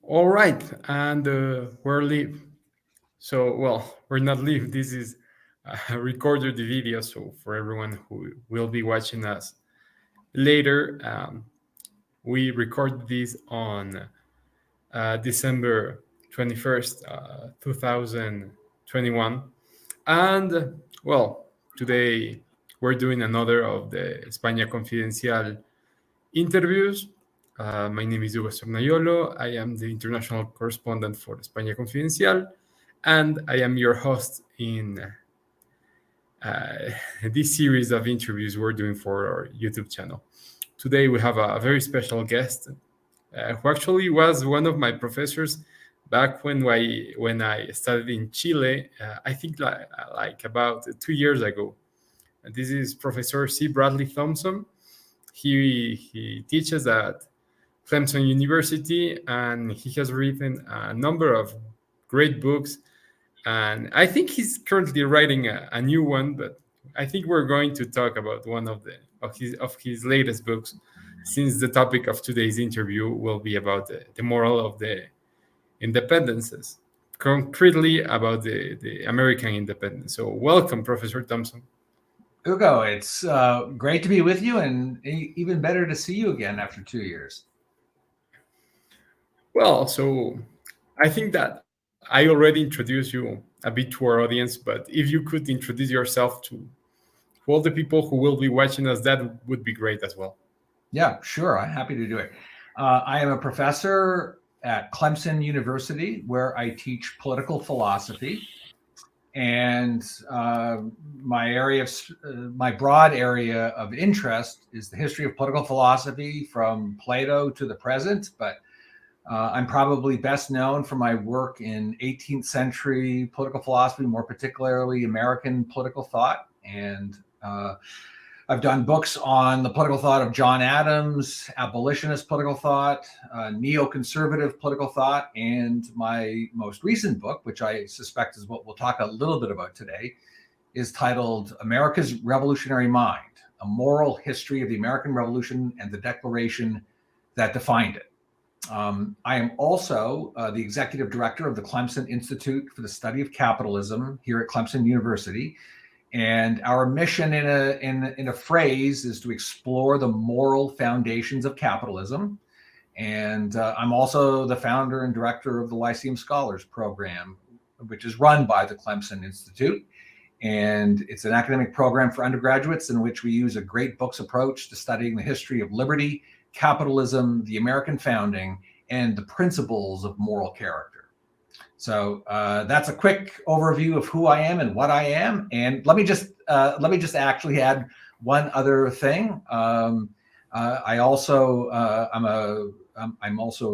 All right, and we're live. So, well, we're not live. This is recorded the video. So, for everyone who will be watching us later, we record this on December 21st, 2021. And, well, today we're doing another of the España Confidencial interviews. My name is Ugo Stornaiolo. I am the international correspondent for España Confidencial, and I am your host in uh, this series of interviews we're doing for our YouTube channel. Today we have a very special guest who actually was one of my professors back when I studied in Chile. I think like about 2 years ago. This is Professor C. Bradley Thompson. He teaches at Clemson University, and he has written a number of great books. And I think he's currently writing a new one, but I think we're going to talk about one of his latest books, since the topic of today's interview will be about the moral of the independencias, concretely about the American independence. So welcome, Professor Thompson. Ugo, it's great to be with you, and even better to see you again after 2 years. Well, so I think that I already introduced you a bit to our audience, but if you could introduce yourself to all the people who will be watching us, that would be great as well. Yeah, sure. I'm happy to do it. I am a professor at Clemson University, where I teach political philosophy. And my broad area of interest is the history of political philosophy from Plato to the present. But I'm probably best known for my work in 18th century political philosophy, more particularly American political thought. And I've done books on the political thought of John Adams, abolitionist political thought, neoconservative political thought, and my most recent book, which I suspect is what we'll talk a little bit about today, is titled America's Revolutionary Mind, A Moral History of the American Revolution and the Declaration that Defined it. I am also the executive director of the Clemson Institute for the Study of Capitalism here at Clemson University. And our mission in a phrase is to explore the moral foundations of capitalism. And I'm also the founder and director of the Lyceum Scholars Program, which is run by the Clemson Institute. And it's an academic program for undergraduates in which we use a great books approach to studying the history of liberty, capitalism, the American founding, and the principles of moral character. So that's a quick overview of who I am and what I am. And let me just actually add one other thing. I'm also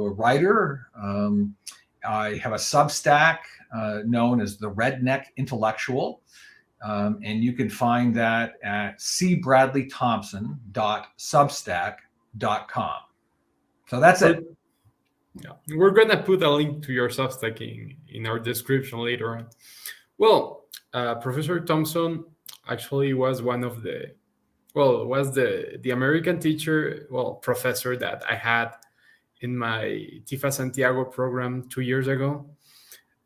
a writer. I have a Substack known as the Redneck Intellectual, and you can find that at cbradleythompson.substack.com. So that's it. Yeah, we're gonna put a link to your Substack in our description later on. Well, Professor Thompson actually was the American professor that I had in my Tifa Santiago program 2 years ago.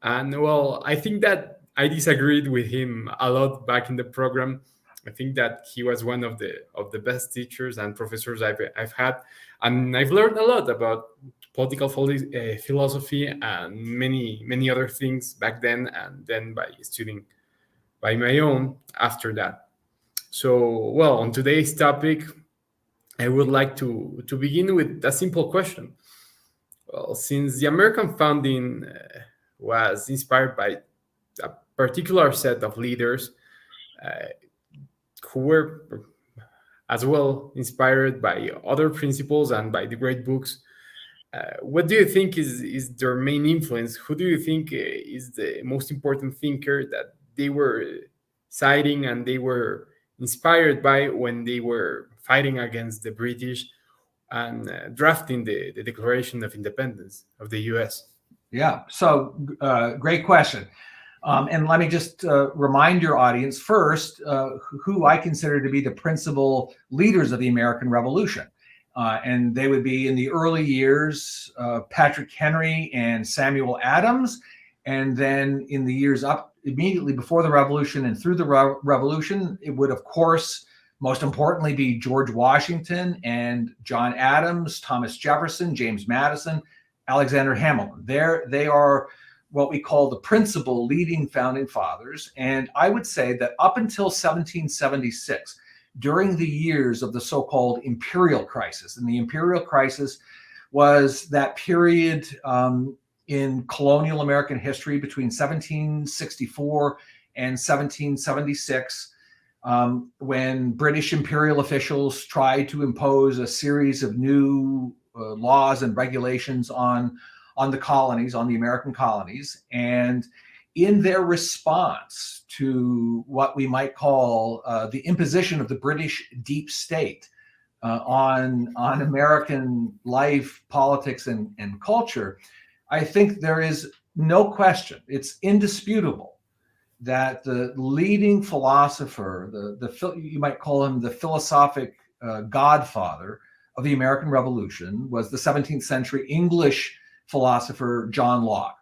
And well, I think that I disagreed with him a lot back in the program. I think that he was one of the best teachers and professors I've had, and I've learned a lot about political philosophy and many other things back then, and then by studying by my own after that. So, well, on today's topic, I would like to begin with a simple question. Well, since the American founding was inspired by a particular set of leaders who were as well inspired by other principles and by the great books, what do you think is their main influence? Who do you think is the most important thinker that they were citing and they were inspired by when they were fighting against the British and drafting the Declaration of Independence of the U.S.? Yeah, so great question. And let me just remind your audience first who I consider to be the principal leaders of the American Revolution. And they would be in the early years, Patrick Henry and Samuel Adams. And then in the years up immediately before the revolution and through the revolution, it would, of course, most importantly be George Washington and John Adams, Thomas Jefferson, James Madison, Alexander Hamilton. They are what we call the principal leading founding fathers. And I would say that up until 1776, during the years of the so-called imperial crisis, and the imperial crisis was that period in colonial American history between 1764 and 1776, when British imperial officials tried to impose a series of new laws and regulations on the colonies, on the American colonies. And in their response to what we might call the imposition of the British deep state on American life, politics, and culture, I think there is no question, it's indisputable, that the leading philosopher, you might call him the philosophic godfather of the American Revolution, was the 17th century English philosopher John Locke,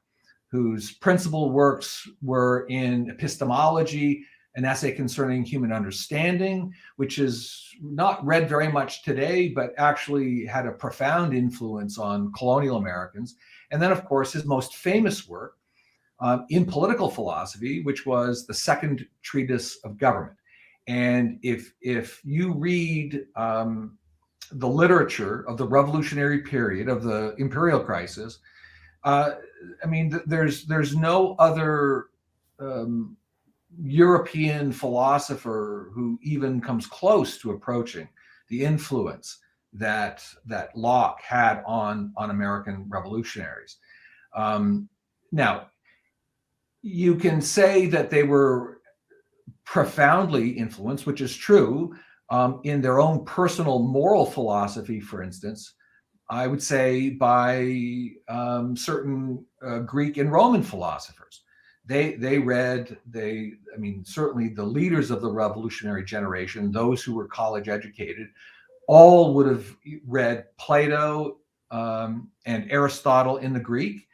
whose principal works were in epistemology, an essay concerning human understanding, which is not read very much today, but actually had a profound influence on colonial Americans. And then, of course, his most famous work in political philosophy, which was the Second Treatise of Government. And if you read the literature of the revolutionary period of the imperial crisis, I mean, there's no other European philosopher who even comes close to approaching the influence that Locke had on American revolutionaries. Now, you can say that they were profoundly influenced, which is true, in their own personal moral philosophy, for instance. I would say by certain Greek and Roman philosophers. They read, I mean, certainly the leaders of the revolutionary generation, those who were college educated, all would have read Plato and Aristotle in the Greek,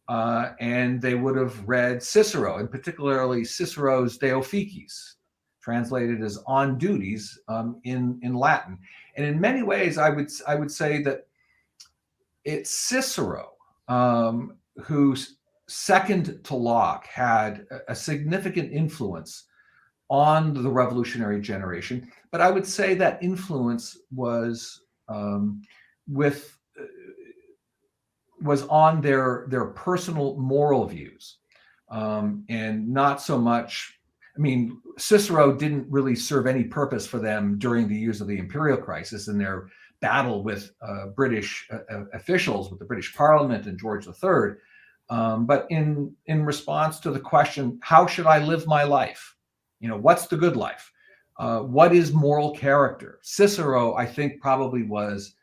and they would have read Cicero, and particularly Cicero's De Officiis, translated as On Duties in Latin. And in many ways, I would say that it's Cicero who, second to Locke, had a significant influence on the revolutionary generation. But I would say that influence was on their personal moral views, and not so much. I mean, Cicero didn't really serve any purpose for them during the years of the imperial crisis and their battle with British officials, with the British Parliament and George III. But in response to the question, how should I live my life? You know, what's the good life? What is moral character? Cicero, I think, probably was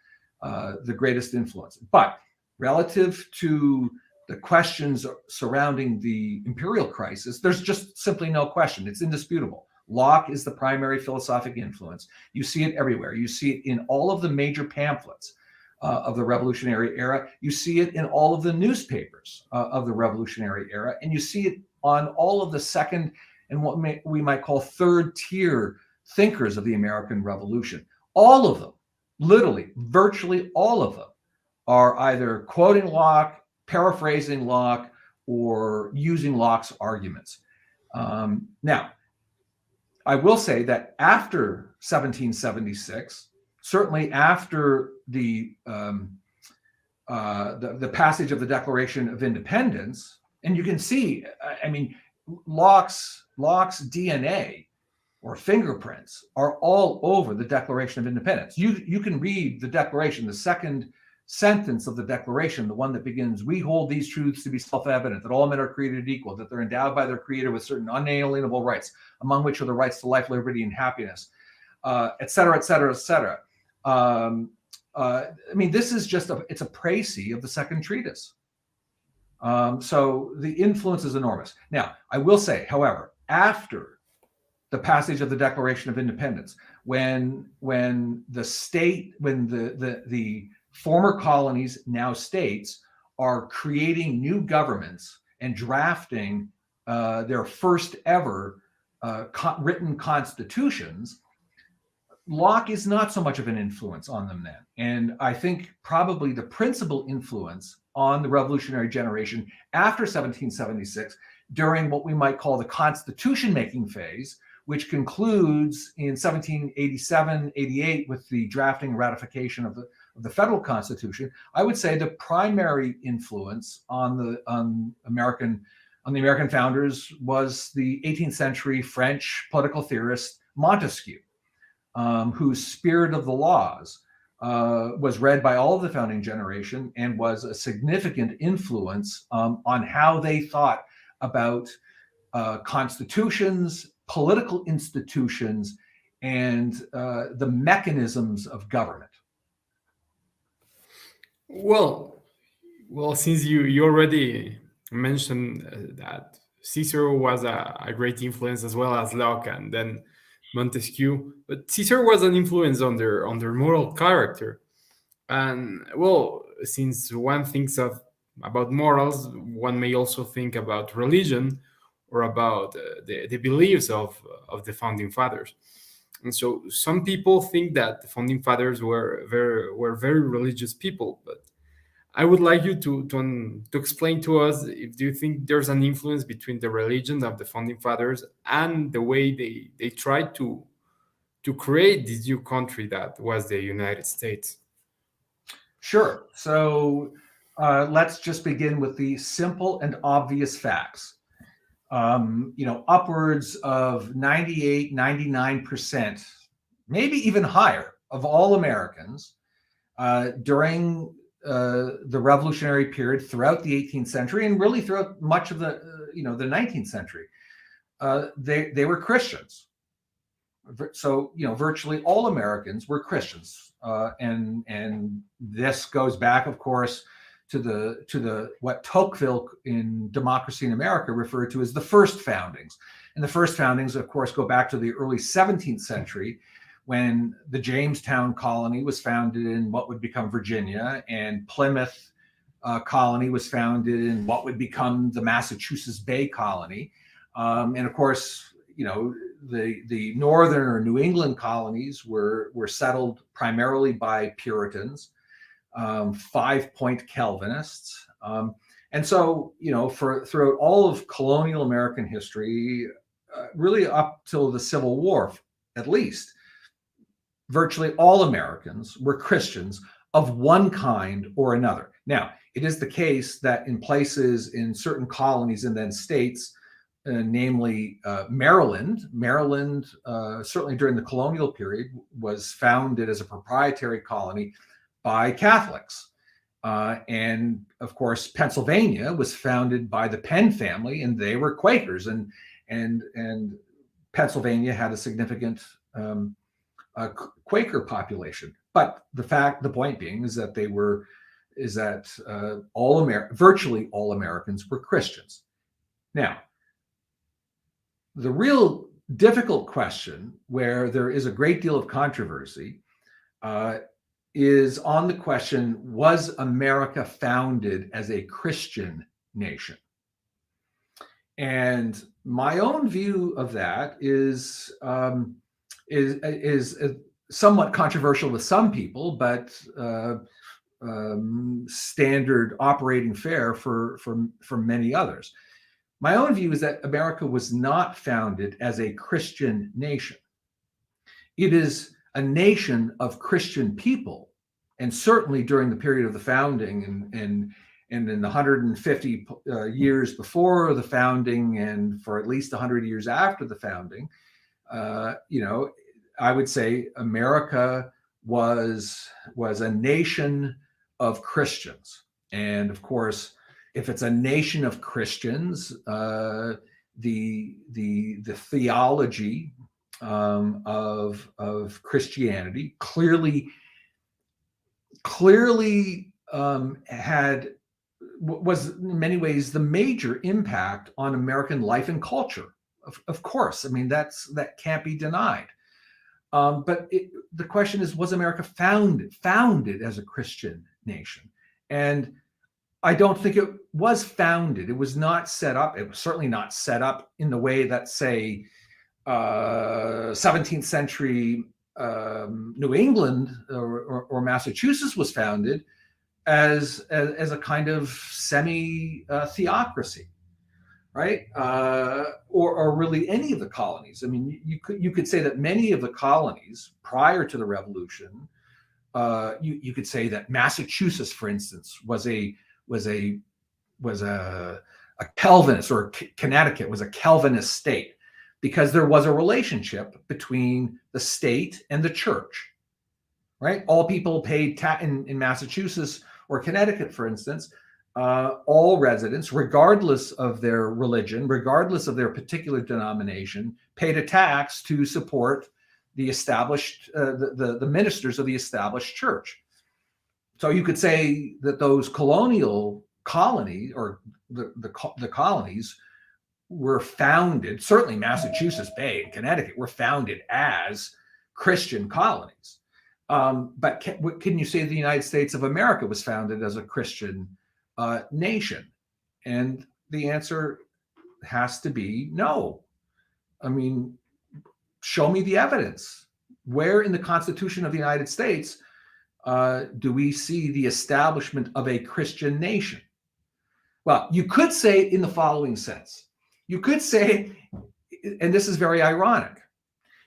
the greatest influence. But relative to the questions surrounding the imperial crisis, there's just simply no question. It's indisputable. Locke is the primary philosophic influence. You see it everywhere. You see it in all of the major pamphlets of the Revolutionary era. You see it in all of the newspapers of the Revolutionary era. And you see it on all of the second and what we might call third tier thinkers of the American Revolution. All of them, literally, virtually all of them, are either quoting Locke, paraphrasing Locke, or using Locke's arguments. Now, I will say that after 1776, certainly after the passage of the Declaration of Independence, and you can see, I mean, Locke's DNA or fingerprints are all over the Declaration of Independence. You can read the Declaration, the second sentence of the Declaration, the one that begins, "We hold these truths to be self-evident, that all men are created equal, that they're endowed by their Creator with certain unalienable rights, among which are the rights to life, liberty, and happiness," et cetera, et cetera, et cetera. I mean, this is just it's a précis of the second treatise. So the influence is enormous. Now, I will say, however, after the passage of the Declaration of Independence, when the former colonies, now states, are creating new governments and drafting their first ever written constitutions, Locke is not so much of an influence on them then. And I think probably the principal influence on the revolutionary generation after 1776, during what we might call the constitution-making phase, which concludes in 1787-88 with the drafting and ratification of the federal constitution, I would say the primary influence on the American founders was the 18th century French political theorist Montesquieu, whose Spirit of the Laws was read by all of the founding generation and was a significant influence on how they thought about constitutions, political institutions, and the mechanisms of government. Well, since you already mentioned that Cicero was a great influence, as well as Locke and then Montesquieu, but Cicero was an influence on their moral character. And well, since one thinks about morals, one may also think about religion or about the beliefs of the founding fathers. And so some people think that the founding fathers were very religious people, but I would like you to explain to us, if do you think there's an influence between the religion of the founding fathers and the way they tried to create this new country that was the United States? Sure. So let's just begin with the simple and obvious facts. Upwards of 98, 99%, maybe even higher, of all Americans during the revolutionary period throughout the 18th century and really throughout much of the 19th century, they were Christians. So virtually all Americans were Christians, and this goes back, of course, to the what Tocqueville in Democracy in America referred to as the first foundings. And the first foundings, of course, go back to the early 17th century, when the Jamestown colony was founded in what would become Virginia, and Plymouth colony was founded in what would become the Massachusetts Bay colony. And of course, the northern or New England colonies were settled primarily by Puritans, 5-point Calvinists. And so, throughout all of colonial American history, really up till the Civil War, at least, virtually all Americans were Christians of one kind or another. Now, it is the case that in places, in certain colonies and then states, namely Maryland, certainly during the colonial period, was founded as a proprietary colony by Catholics. And of course, Pennsylvania was founded by the Penn family, and they were Quakers, and Pennsylvania had a significant Quaker population. But the point being is that virtually all Americans were Christians. Now, the real difficult question, where there is a great deal of controversy, is on the question, was America founded as a Christian nation? And my own view of that is somewhat controversial with some people, but standard operating fare for many others. My own view is that America was not founded as a Christian nation. It is a nation of Christian people, and certainly during the period of the founding and in the 150 years before the founding, and for at least 100 years after the founding, I would say America was a nation of Christians. And of course, if it's a nation of Christians, the theology of Christianity clearly was in many ways the major impact on American life and culture. Of course, I mean that can't be denied. But the question is, was America founded as a Christian nation? And I don't think it was founded. It was not set up. It was certainly not set up in the way that, say, 17th century New England or Massachusetts was founded as a kind of semi-theocracy, right? Or really any of the colonies. I mean, you could say that many of the colonies prior to the Revolution, you could say that Massachusetts, for instance, was a Calvinist, or Connecticut was a Calvinist state, because there was a relationship between the state and the church, right? All people paid in Massachusetts or Connecticut, for instance, all residents, regardless of their religion, regardless of their particular denomination, paid a tax to support the established, the ministers of the established church. So you could say that those colonial colonies, or the colonies, were founded, certainly Massachusetts Bay and Connecticut were founded as Christian colonies. But can you say the United States of America was founded as a Christian nation? And the answer has to be no. I mean, show me the evidence. Where in the Constitution of the United States do we see the establishment of a Christian nation? Well, you could say it in the following sense. You could say, and this is very ironic,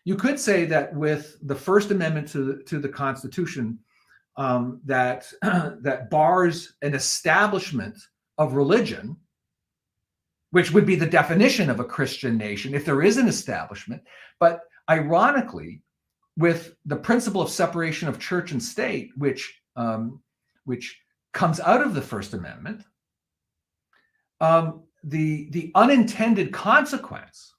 you could say that with the First Amendment to the Constitution, that bars an establishment of religion, which would be the definition of a Christian nation if there is an establishment. But ironically, with the principle of separation of church and state, which comes out of the First Amendment, the unintended consequence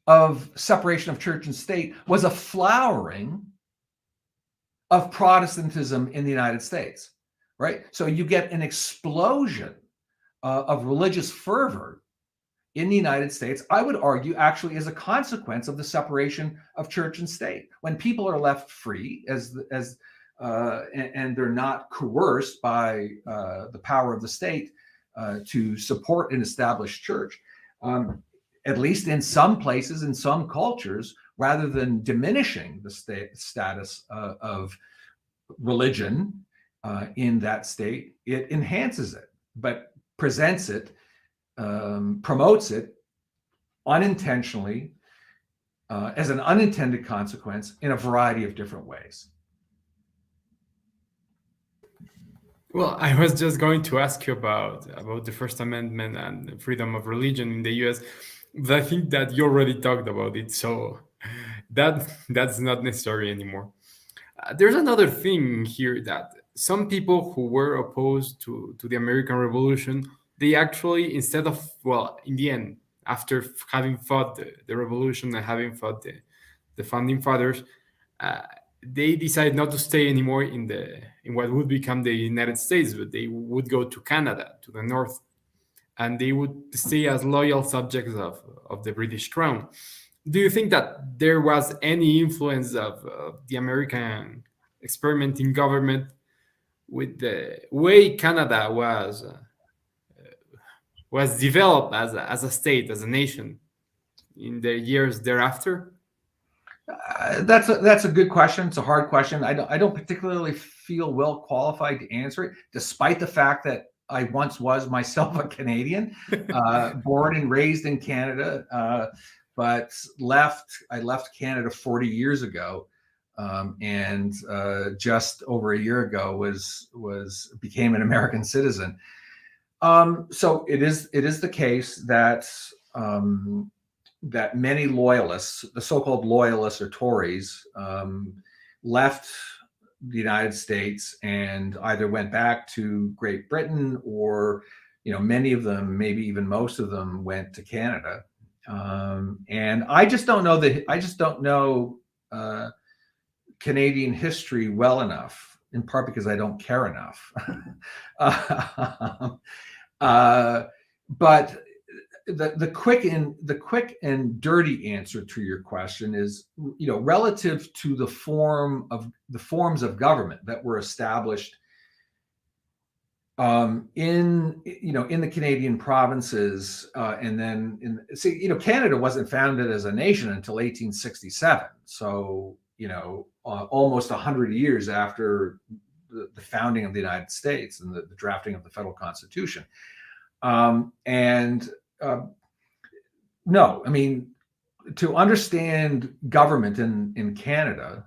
of separation of church and state was a flowering of Protestantism in the United States, right? So you get an explosion of religious fervor in the United States, I would argue, actually as a consequence of the separation of church and state. When people are left free and they're not coerced by the power of the state to support an established church, at least in some places, in some cultures, rather than diminishing the status of religion in that state, it enhances it, but presents it, promotes it unintentionally as an unintended consequence in a variety of different ways. Well, I was just going to ask you about the First Amendment and freedom of religion in the US, but I think that you already talked about it, so that's not necessary anymore. There's another thing here, that some people who were opposed to the American Revolution, they actually, instead of, well, in the end, after having fought the revolution and having fought the founding fathers, they decided not to stay anymore in what would become the United States, but they would go to Canada, to the north, and they would stay as loyal subjects of the British crown. Do you think that there was any influence of the American experimenting government with the way Canada was developed as a state, as a nation, in the years thereafter? That's a good question. It's a hard question. I don't particularly feel well qualified to answer it, despite the fact that I once was myself a Canadian, born and raised in Canada, but I left Canada 40 years ago, and just over a year ago became an American citizen. So it is the case that that many loyalists, the so-called loyalists or Tories, left the United States and either went back to Great Britain, or, many of them, maybe even most of them, went to Canada. And I just don't know Canadian history well enough, in part because I don't care enough. But the quick and dirty answer to your question is, relative to the forms of government that were established in the Canadian provinces, and then Canada wasn't founded as a nation until 1867. So almost 100 years after the founding of the United States and the drafting of the federal Constitution. No, I mean, to understand government in Canada,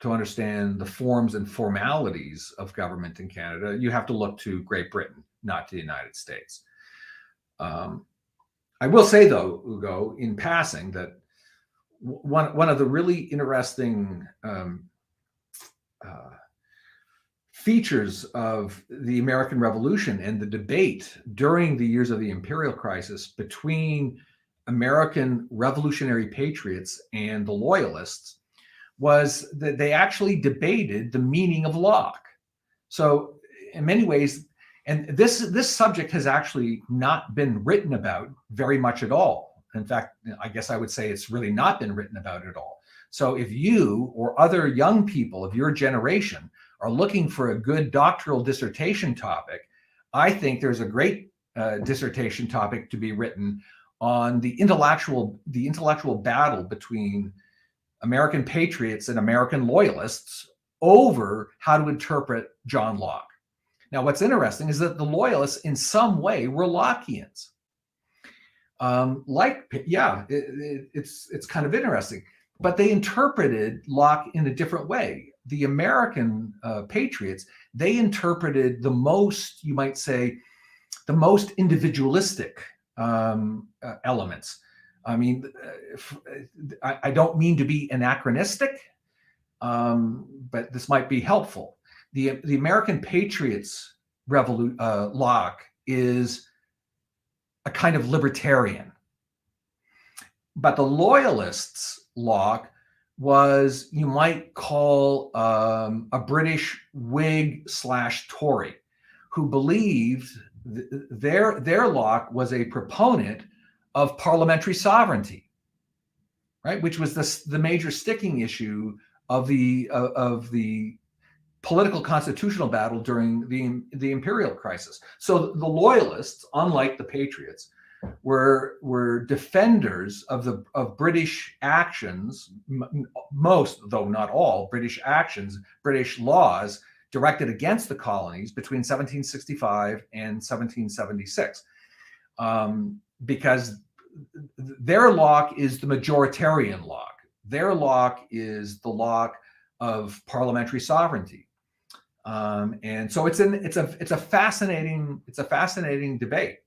to understand the forms and formalities of government in Canada, you have to look to Great Britain, not to the United States. I will say, though, Ugo, in passing, that one of the really interesting features of the American Revolution and the debate during the years of the imperial crisis between American revolutionary patriots and the loyalists was that they actually debated the meaning of Locke. So in many ways, and this subject has actually not been written about very much at all. In fact, I guess I would say it's really not been written about at all. So if you or other young people of your generation are looking for a good doctoral dissertation topic, I think there's a great dissertation topic to be written on the intellectual battle between American patriots and American loyalists over how to interpret John Locke. Now, what's interesting is that the loyalists in some way were Lockeans. It's kind of interesting, but they interpreted Locke in a different way. The American patriots, they interpreted the most, you might say, the most individualistic elements. I mean, I don't mean to be anachronistic, but this might be helpful. The American patriots' Locke is a kind of libertarian, but the loyalists' Locke was, you might call, a British Whig / Tory, who believed their Locke was a proponent of parliamentary sovereignty, right? Which was the major sticking issue of the political constitutional battle during the imperial crisis. So the loyalists, unlike the patriots, were defenders of British actions, most, though not all, British actions, British laws directed against the colonies between 1765 and 1776, because their Locke is the majoritarian Locke. Their Locke is the Locke of parliamentary sovereignty, and so it's a fascinating debate,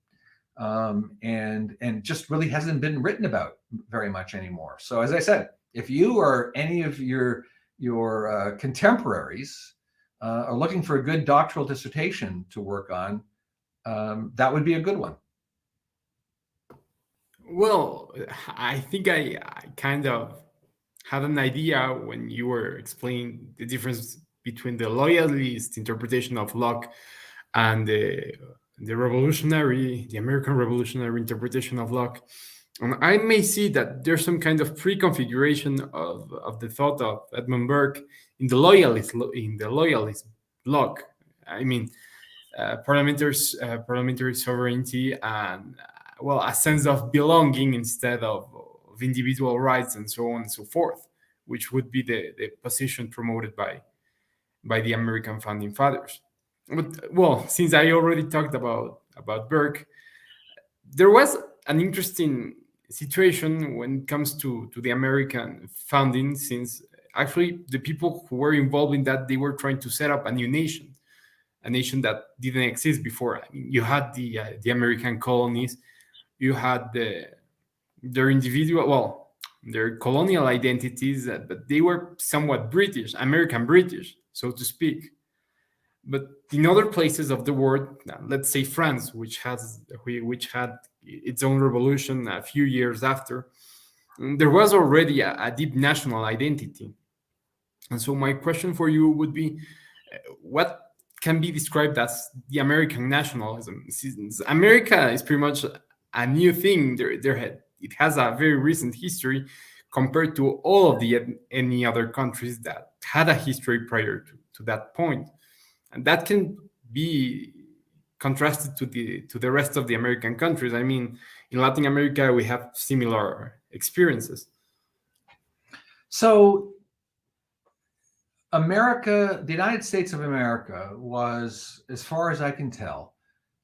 and just really hasn't been written about very much anymore. So as I said, if you or any of your contemporaries are looking for a good doctoral dissertation to work on, that would be a good one. Well, I think I kind of had an idea when you were explaining the difference between the loyalist interpretation of Locke and the American revolutionary interpretation of Locke. And I may see that there's some kind of pre-configuration of the thought of Edmund Burke in the loyalist Locke. I mean, parliamentary sovereignty and, well, a sense of belonging instead of individual rights and so on and so forth, which would be the position promoted by the American founding fathers. But, well, since I already talked about Burke, there was an interesting situation when it comes to the American founding, since actually the people who were involved in that, they were trying to set up a new nation, a nation that didn't exist before. I mean, you had the American colonies, you had their colonial identities, but they were somewhat British, American British, so to speak. But in other places of the world, let's say France, which had its own revolution a few years after, there was already a deep national identity. And so my question for you would be, what can be described as the American nationalism? Since America is pretty much a new thing. It has a very recent history compared to all of any other countries that had a history prior to that point, and that can be contrasted to the rest of the American countries. I mean, in Latin America, we have similar experiences. So America, the United States of America, was, as far as I can tell,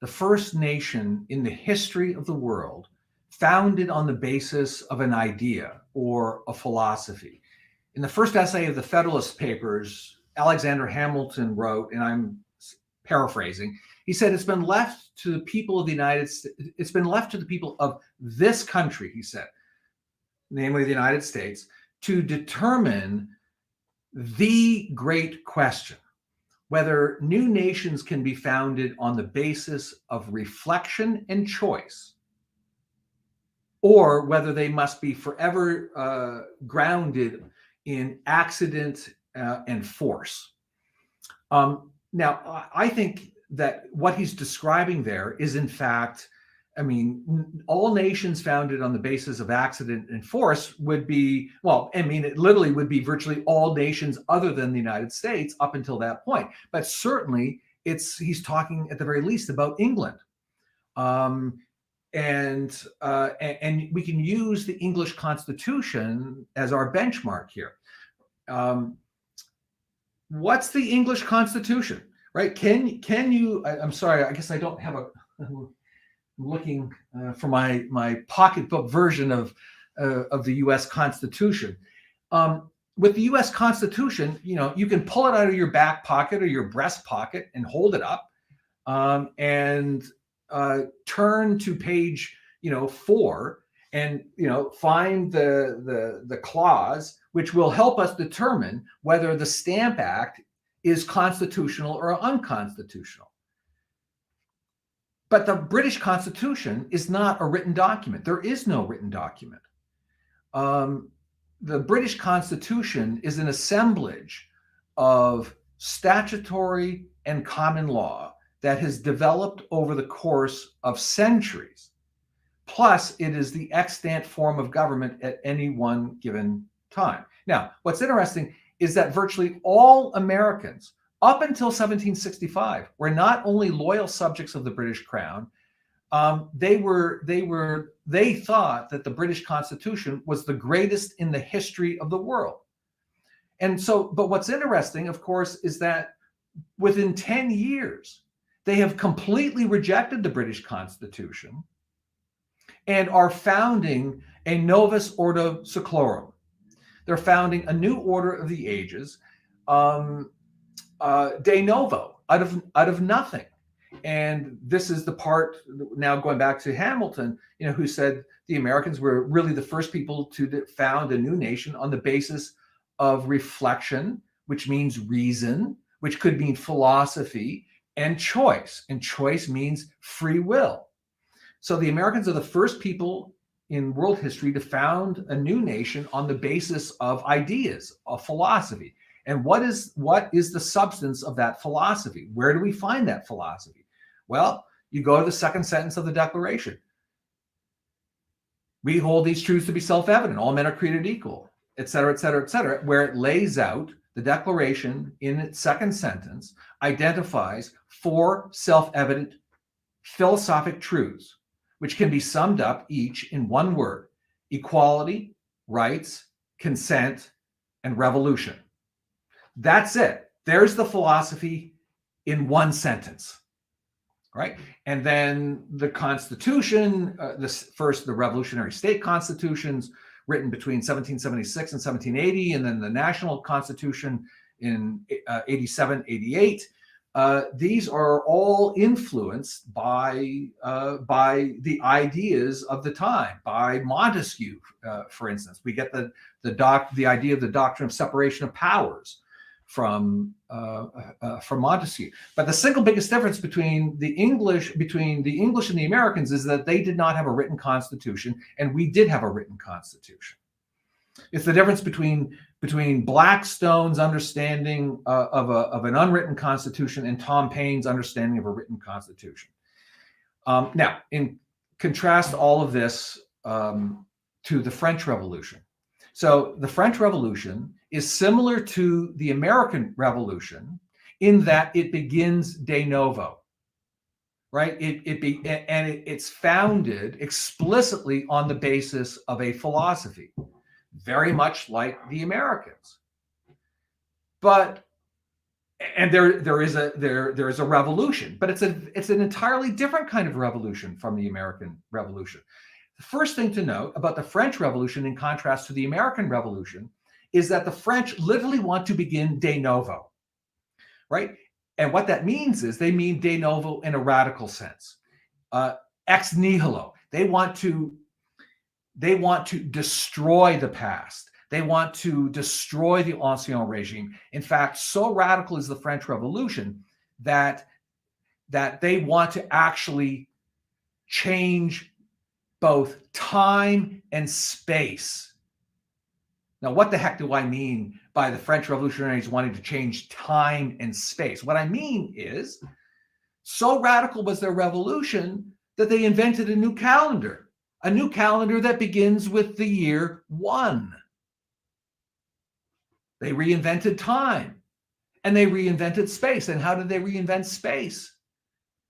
the first nation in the history of the world founded on the basis of an idea or a philosophy. In the first essay of the Federalist Papers, Alexander Hamilton wrote, and I'm paraphrasing, he said, it's been left to the people of the United States, it's been left to the people of this country, he said, namely the United States, to determine the great question, whether new nations can be founded on the basis of reflection and choice, or whether they must be forever grounded in accident and force. Now, I think that what he's describing there is, in fact, I mean, all nations founded on the basis of accident and force would be, well, I mean, it literally would be virtually all nations other than the United States up until that point. But certainly, he's talking at the very least about England. And we can use the English Constitution as our benchmark here. What's the English Constitution, right? Can you? I'm sorry, I guess I don't have I'm looking for my pocketbook version of the U.S. Constitution. With the U.S. Constitution, you can pull it out of your back pocket or your breast pocket and hold it up, and turn to page 4 and find the clause which will help us determine whether the Stamp Act is constitutional or unconstitutional. But the British Constitution is not a written document. There is no written document. The British Constitution is an assemblage of statutory and common law that has developed over the course of centuries. Plus, it is the extant form of government at any one given time. Now, what's interesting is that virtually all Americans up until 1765 were not only loyal subjects of the British Crown, they thought that the British Constitution was the greatest in the history of the world. And so, but what's interesting, of course, is that within 10 years, they have completely rejected the British Constitution and are founding a novus ordo seclorum. They're founding a new order of the ages, de novo, out of nothing. And this is the part, now going back to Hamilton, who said the Americans were really the first people to found a new nation on the basis of reflection, which means reason, which could mean philosophy, and choice. And choice means free will. So the Americans are the first people in world history to found a new nation on the basis of ideas, of philosophy. And what is the substance of that philosophy? Where do we find that philosophy? Well, you go to the second sentence of the Declaration. We hold these truths to be self-evident. All men are created equal, et cetera, et cetera, et cetera, where it lays out the Declaration in its second sentence, identifies 4 self-evident philosophic truths, which can be summed up each in one word: equality, rights, consent, and revolution. That's it. There's the philosophy in one sentence, right? And then the Constitution, the revolutionary state constitutions written between 1776 and 1780, and then the national constitution in 87, 88. These are all influenced by the ideas of the time, by Montesquieu, for instance. We get the idea of the doctrine of separation of powers from Montesquieu. But the single biggest difference between the English and the Americans is that they did not have a written constitution, and we did have a written constitution. It's the difference between Blackstone's understanding of an unwritten constitution and Tom Paine's understanding of a written constitution. Now, in contrast all of this to the French Revolution. So the French Revolution is similar to the American Revolution in that it begins de novo, right? It's founded explicitly on the basis of a philosophy, very much like the Americans. But there is a revolution, but it's an entirely different kind of revolution from the American Revolution. The first thing to note about the French Revolution in contrast to the American Revolution is that the French literally want to begin de novo, right? And what that means is they mean de novo in a radical sense, ex nihilo. They want to destroy the past. They want to destroy the ancien regime. In fact, so radical is the French Revolution that they want to actually change both time and space. Now, what the heck do I mean by the French revolutionaries wanting to change time and space? What I mean is, so radical was their revolution that they invented a new calendar that begins with the year 1. They reinvented time and they reinvented space. And how did they reinvent space?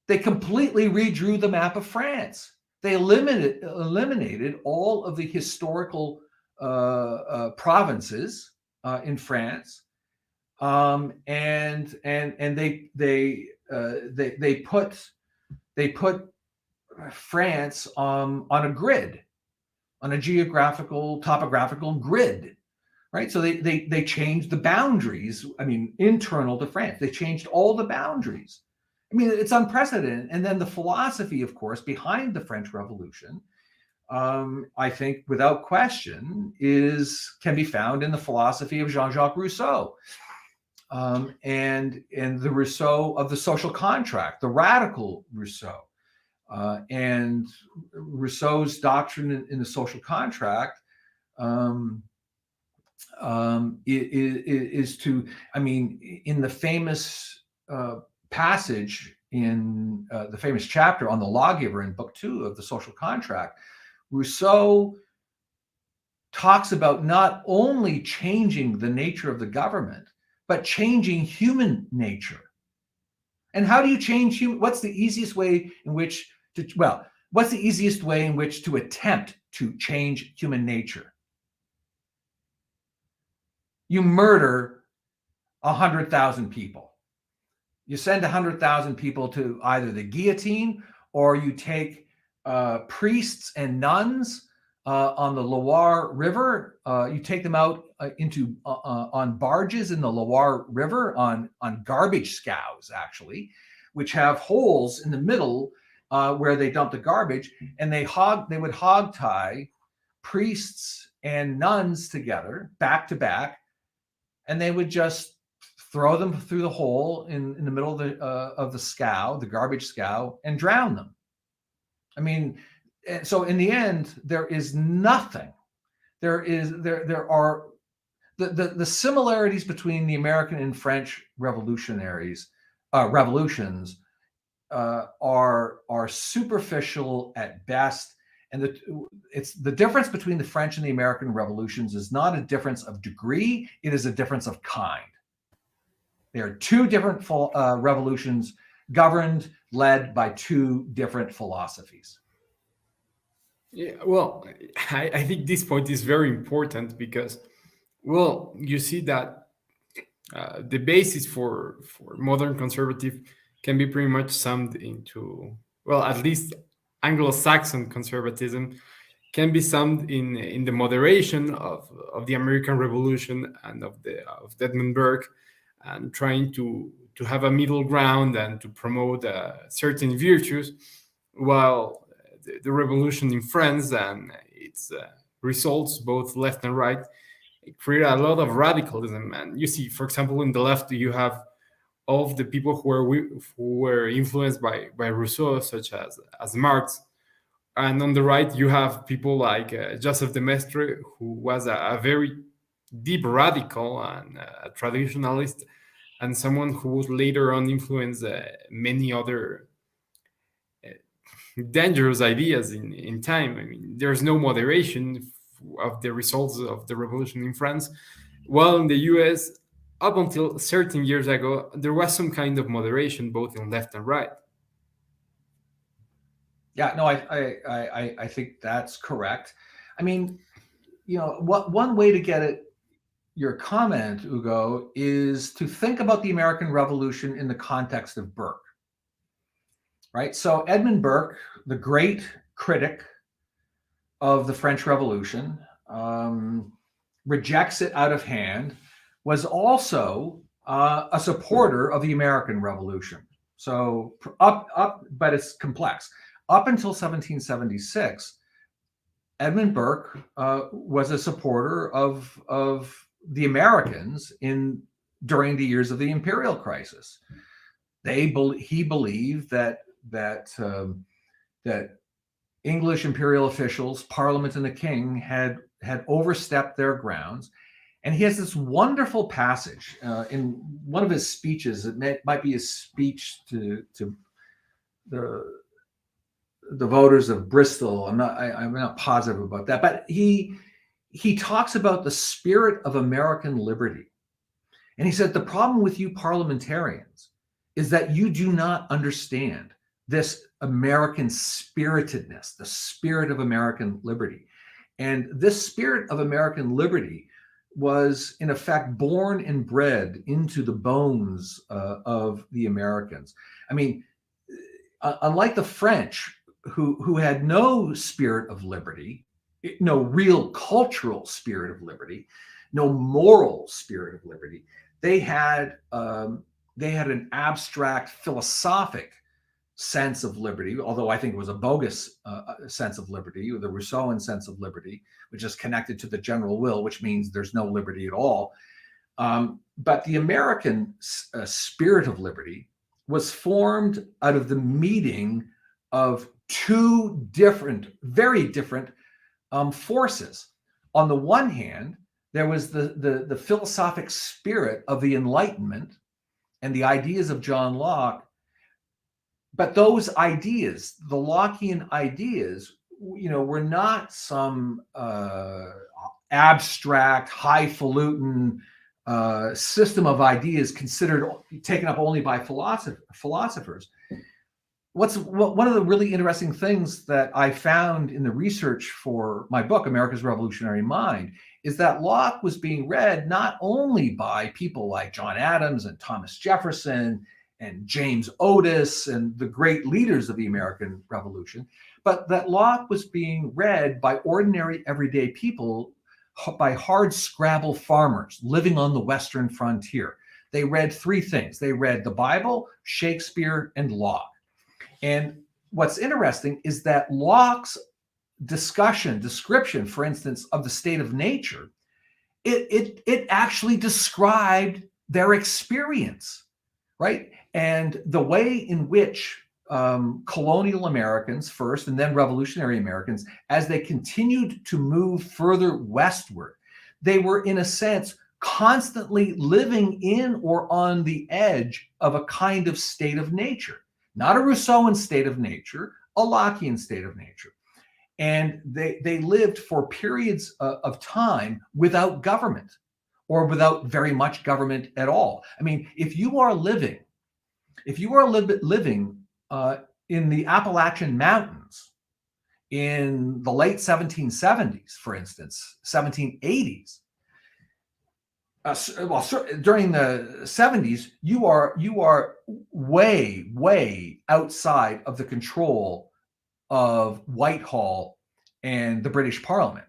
They completely redrew the map of France. They eliminated all of the historical provinces in France, and they put France on a grid, on a topographical grid, right? So they changed the boundaries. I mean, internal to France, they changed all the boundaries. I mean, it's unprecedented. And then the philosophy, of course, behind the French Revolution, I think, without question, can be found in the philosophy of Jean-Jacques Rousseau, and the Rousseau of the social contract, the radical Rousseau, and Rousseau's doctrine in the social contract is to, I mean, in the famous passage in the famous chapter on the lawgiver in book 2 of the social contract, Rousseau talks about not only changing the nature of the government, but changing human nature. And how do you change what's the easiest way in which to attempt to change human nature? You murder 100,000 people. You send 100,000 people to either the guillotine, or you take priests and nuns on the Loire River. You take them out on barges in the Loire River, on garbage scows, actually, which have holes in the middle where they dump the garbage, and they would hog tie priests and nuns together, back to back, and they would just throw them through the hole in the middle of the scow, the garbage scow, and drown them. I mean, so in the end, there is nothing. There are the similarities between the American and French revolutions are superficial at best. And it's the difference between the French and the American revolutions is not a difference of degree; it is a difference of kind. There are two different revolutions led by two different philosophies. Yeah, well, I think this point is very important because, well, you see that the basis for modern conservative can be pretty much summed into, well, at least Anglo-Saxon conservatism can be summed in the moderation of the American Revolution and of Edmund Burke, and trying to have a middle ground and to promote certain virtues, while the revolution in France and its results, both left and right, create a lot of radicalism. And you see, for example, in the left, you have all of the people who were influenced by Rousseau, such as Marx. And on the right, you have people like Joseph de Maistre, who was a very deep radical and a traditionalist, and someone who would later on influence many other dangerous ideas in time. I mean, there's no moderation of the results of the revolution in France. While in the US, up until 13 years ago, there was some kind of moderation both in left and right. Yeah, no, I think that's correct. I mean, one way to get at your comment, Ugo, is to think about the American Revolution in the context of Burke. Right? So Edmund Burke, the great critic of the French Revolution, rejects it out of hand, was also a supporter of the American Revolution. So but it's complex. Up until 1776, Edmund Burke was a supporter of the Americans during the years of the imperial crisis. He believed that English imperial officials, Parliament, and the King had overstepped their grounds. And he has this wonderful passage in one of his speeches. It might be a speech to the voters of Bristol. I'm not positive about that, but he talks about the spirit of American liberty. And he said, the problem with you parliamentarians is that you do not understand this American spiritedness, the spirit of American liberty. And this spirit of American liberty was, in effect, born and bred into the bones of the Americans. I mean, unlike the French, who had no spirit of liberty, no real cultural spirit of liberty, no moral spirit of liberty, they had an abstract philosophic sense of liberty, although I think it was a bogus sense of liberty, or the Rousseauan sense of liberty, which is connected to the general will, which means there's no liberty at all. But the American spirit of liberty was formed out of the meeting of two very different forces. On the one hand, there was the philosophic spirit of the Enlightenment and the ideas of John Locke. But those ideas, the Lockean ideas, were not some abstract, highfalutin system of ideas taken up only by philosophers. One of the really interesting things that I found in the research for my book, America's Revolutionary Mind, is that Locke was being read not only by people like John Adams and Thomas Jefferson and James Otis and the great leaders of the American Revolution, but that Locke was being read by ordinary everyday people, by hardscrabble farmers living on the Western frontier. They read three things. They read the Bible, Shakespeare, and Locke. And what's interesting is that Locke's description, for instance, of the state of nature, it actually described their experience, right? And the way in which colonial Americans first, and then revolutionary Americans, as they continued to move further westward, they were, in a sense, constantly living in or on the edge of a kind of state of nature. Not a Rousseauan state of nature, a Lockean state of nature. And they lived for periods of time without government, or without very much government at all. I mean, if you are living in the Appalachian Mountains in the late 1770s, for instance, 1780s, during the 70s, you are way outside of the control of Whitehall and the British Parliament.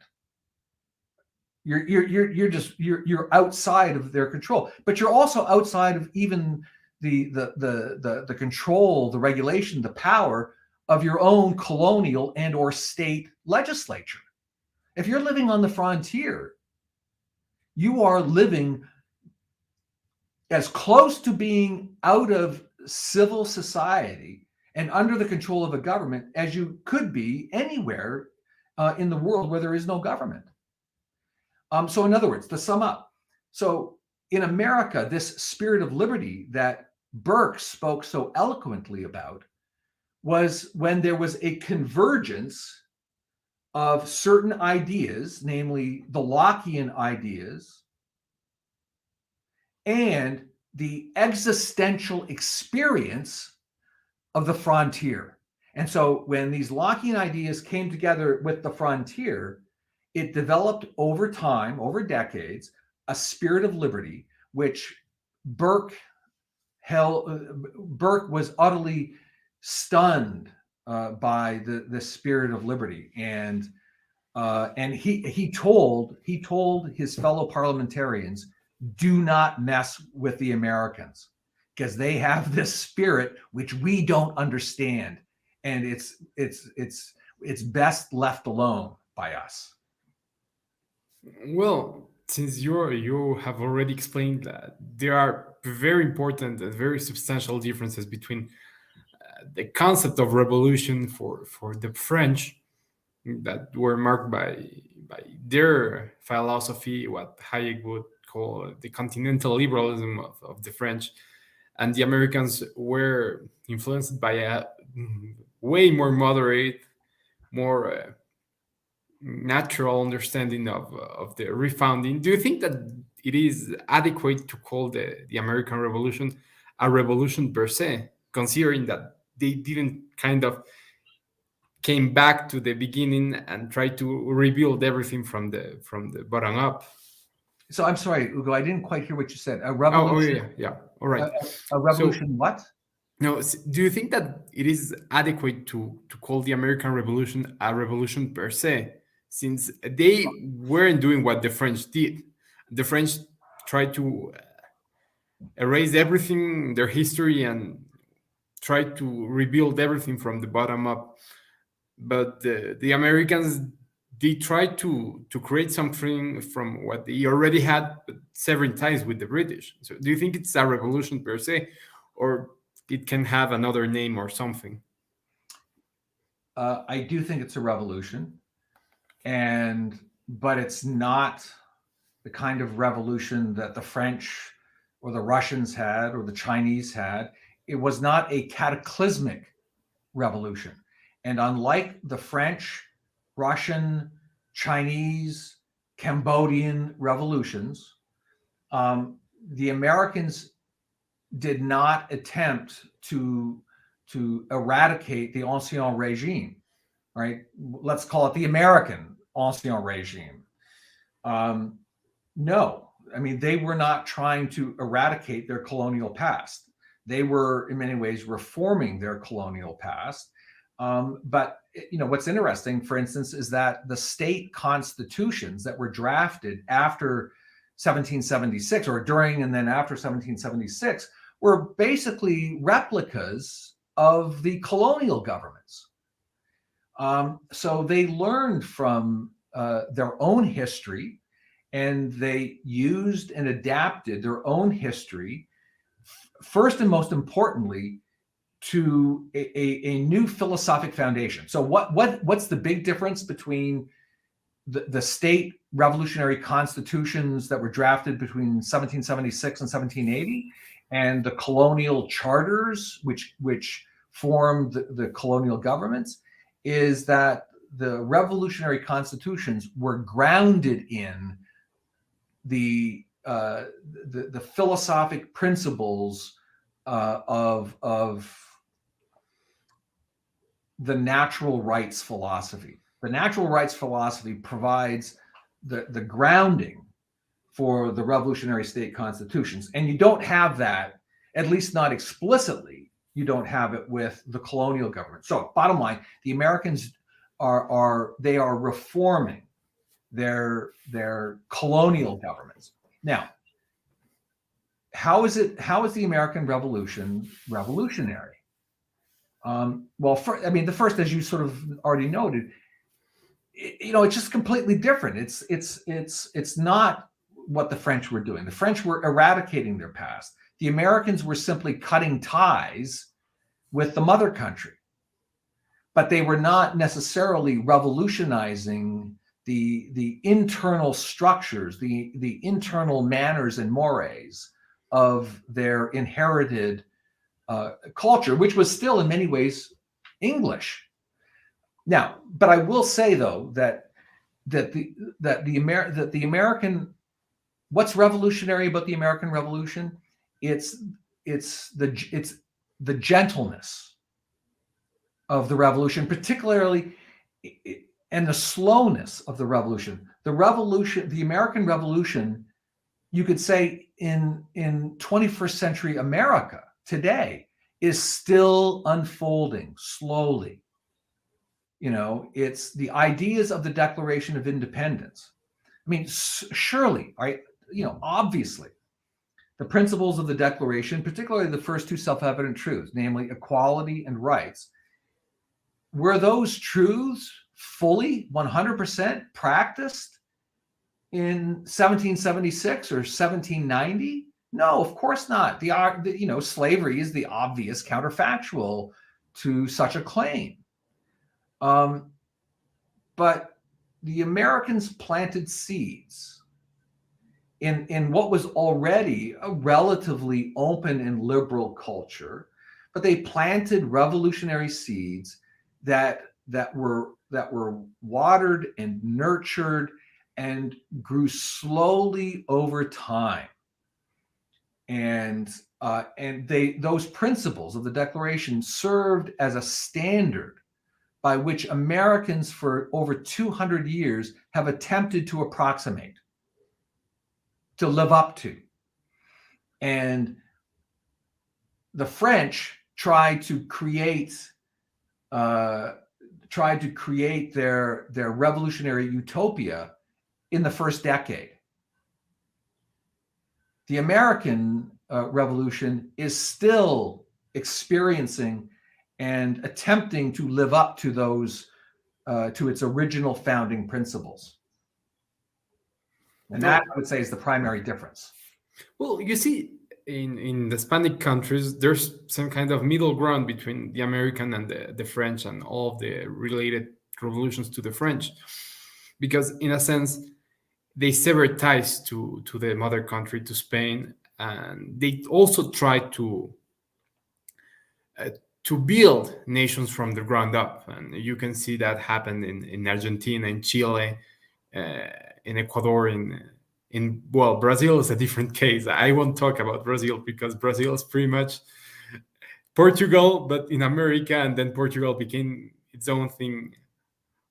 You're outside of their control, but you're also outside of even the control, the regulation, the power of your own colonial and or state legislature. If you're living on the frontier, you are living as close to being out of civil society and under the control of a government as you could be anywhere in the world where there is no government. So in other words, to sum up, so in America, this spirit of liberty that Burke spoke so eloquently about was when there was a convergence of certain ideas, namely the Lockean ideas, and the existential experience of the frontier. And so when these Lockean ideas came together with the frontier, it developed over time, over decades, a spirit of liberty, which Burke was utterly stunned by the spirit of liberty, and he told his fellow parliamentarians, do not mess with the Americans, because they have this spirit which we don't understand, and it's best left alone by us. Well, since you have already explained that there are very important and very substantial differences between the concept of revolution for the French, that were marked by their philosophy, what Hayek would call the continental liberalism of the French, and the Americans were influenced by a way more moderate, more natural understanding of the refounding. Do you think that it is adequate to call the American Revolution a revolution per se, considering that they didn't kind of came back to the beginning and tried to rebuild everything from the bottom up? So I'm sorry, Ugo, I didn't quite hear what you said. A Oh, revolution? yeah. All right. A revolution, So, what? no, do you think that it is adequate to call the American Revolution a revolution per se, since they weren't doing what the French did? The French tried to erase everything, their history, and try to rebuild everything from the bottom up. But the Americans, they tried to create something from what they already had, but severing ties with the British. So do you think it's a revolution per se, or it can have another name or something? I do think it's a revolution, but it's not the kind of revolution that the French or the Russians had or the Chinese had. It was not a cataclysmic revolution. And unlike the French, Russian, Chinese, Cambodian revolutions, the Americans did not attempt to eradicate the ancien regime, right? Let's call it the American ancien regime. No, I mean, they were not trying to eradicate their colonial past. They were, in many ways, reforming their colonial past. But what's interesting, for instance, is that the state constitutions that were drafted after 1776, or during and then after 1776, were basically replicas of the colonial governments. So they learned from their own history, and they used and adapted their own history, first and most importantly, to a new philosophic foundation. So what's the big difference between the state revolutionary constitutions that were drafted between 1776 and 1780 and the colonial charters which formed the colonial governments? Is that the revolutionary constitutions were grounded in the philosophic principles of the natural rights philosophy. The natural rights philosophy provides the grounding for the revolutionary state constitutions. And you don't have that, at least not explicitly, you don't have it with the colonial government. So bottom line, the Americans are reforming their colonial governments. Now, how is the American Revolution revolutionary? Well, the first, as you sort of already noted, it's just completely different. It's not what the French were doing. The French were eradicating their past. The Americans were simply cutting ties with the mother country, but they were not necessarily revolutionizing the internal structures, the internal manners and mores of their inherited culture, which was still in many ways English. Now, but I will say though that the American, what's revolutionary about the American Revolution? It's the gentleness of the revolution, particularly, and the slowness of the revolution. The American Revolution, you could say in 21st century America today, is still unfolding slowly. It's the ideas of the Declaration of Independence. I mean, surely, right? Obviously, the principles of the Declaration, particularly the first two self-evident truths, namely equality and rights, were those truths fully 100% practiced in 1776 or 1790? No, of course not. Slavery is the obvious counterfactual to such a claim. But the Americans planted seeds in what was already a relatively open and liberal culture, but they planted revolutionary seeds that were watered and nurtured and grew slowly over time. And those principles of the Declaration served as a standard by which Americans for over 200 years have attempted to approximate, to live up to. And the French tried to create their revolutionary utopia in the first decade. The American Revolution is still experiencing and attempting to live up to those, to its original founding principles. And that, I would say, is the primary difference. Well, you see, in the Hispanic countries, there's some kind of middle ground between the American and the French and all of the related revolutions to the French. Because in a sense, they severed ties to the mother country, to Spain, and they also tried to build nations from the ground up. And you can see that happen in Argentina, in Chile, in Ecuador, well, Brazil is a different case. I won't talk about Brazil because Brazil is pretty much Portugal, but in America, and then Portugal became its own thing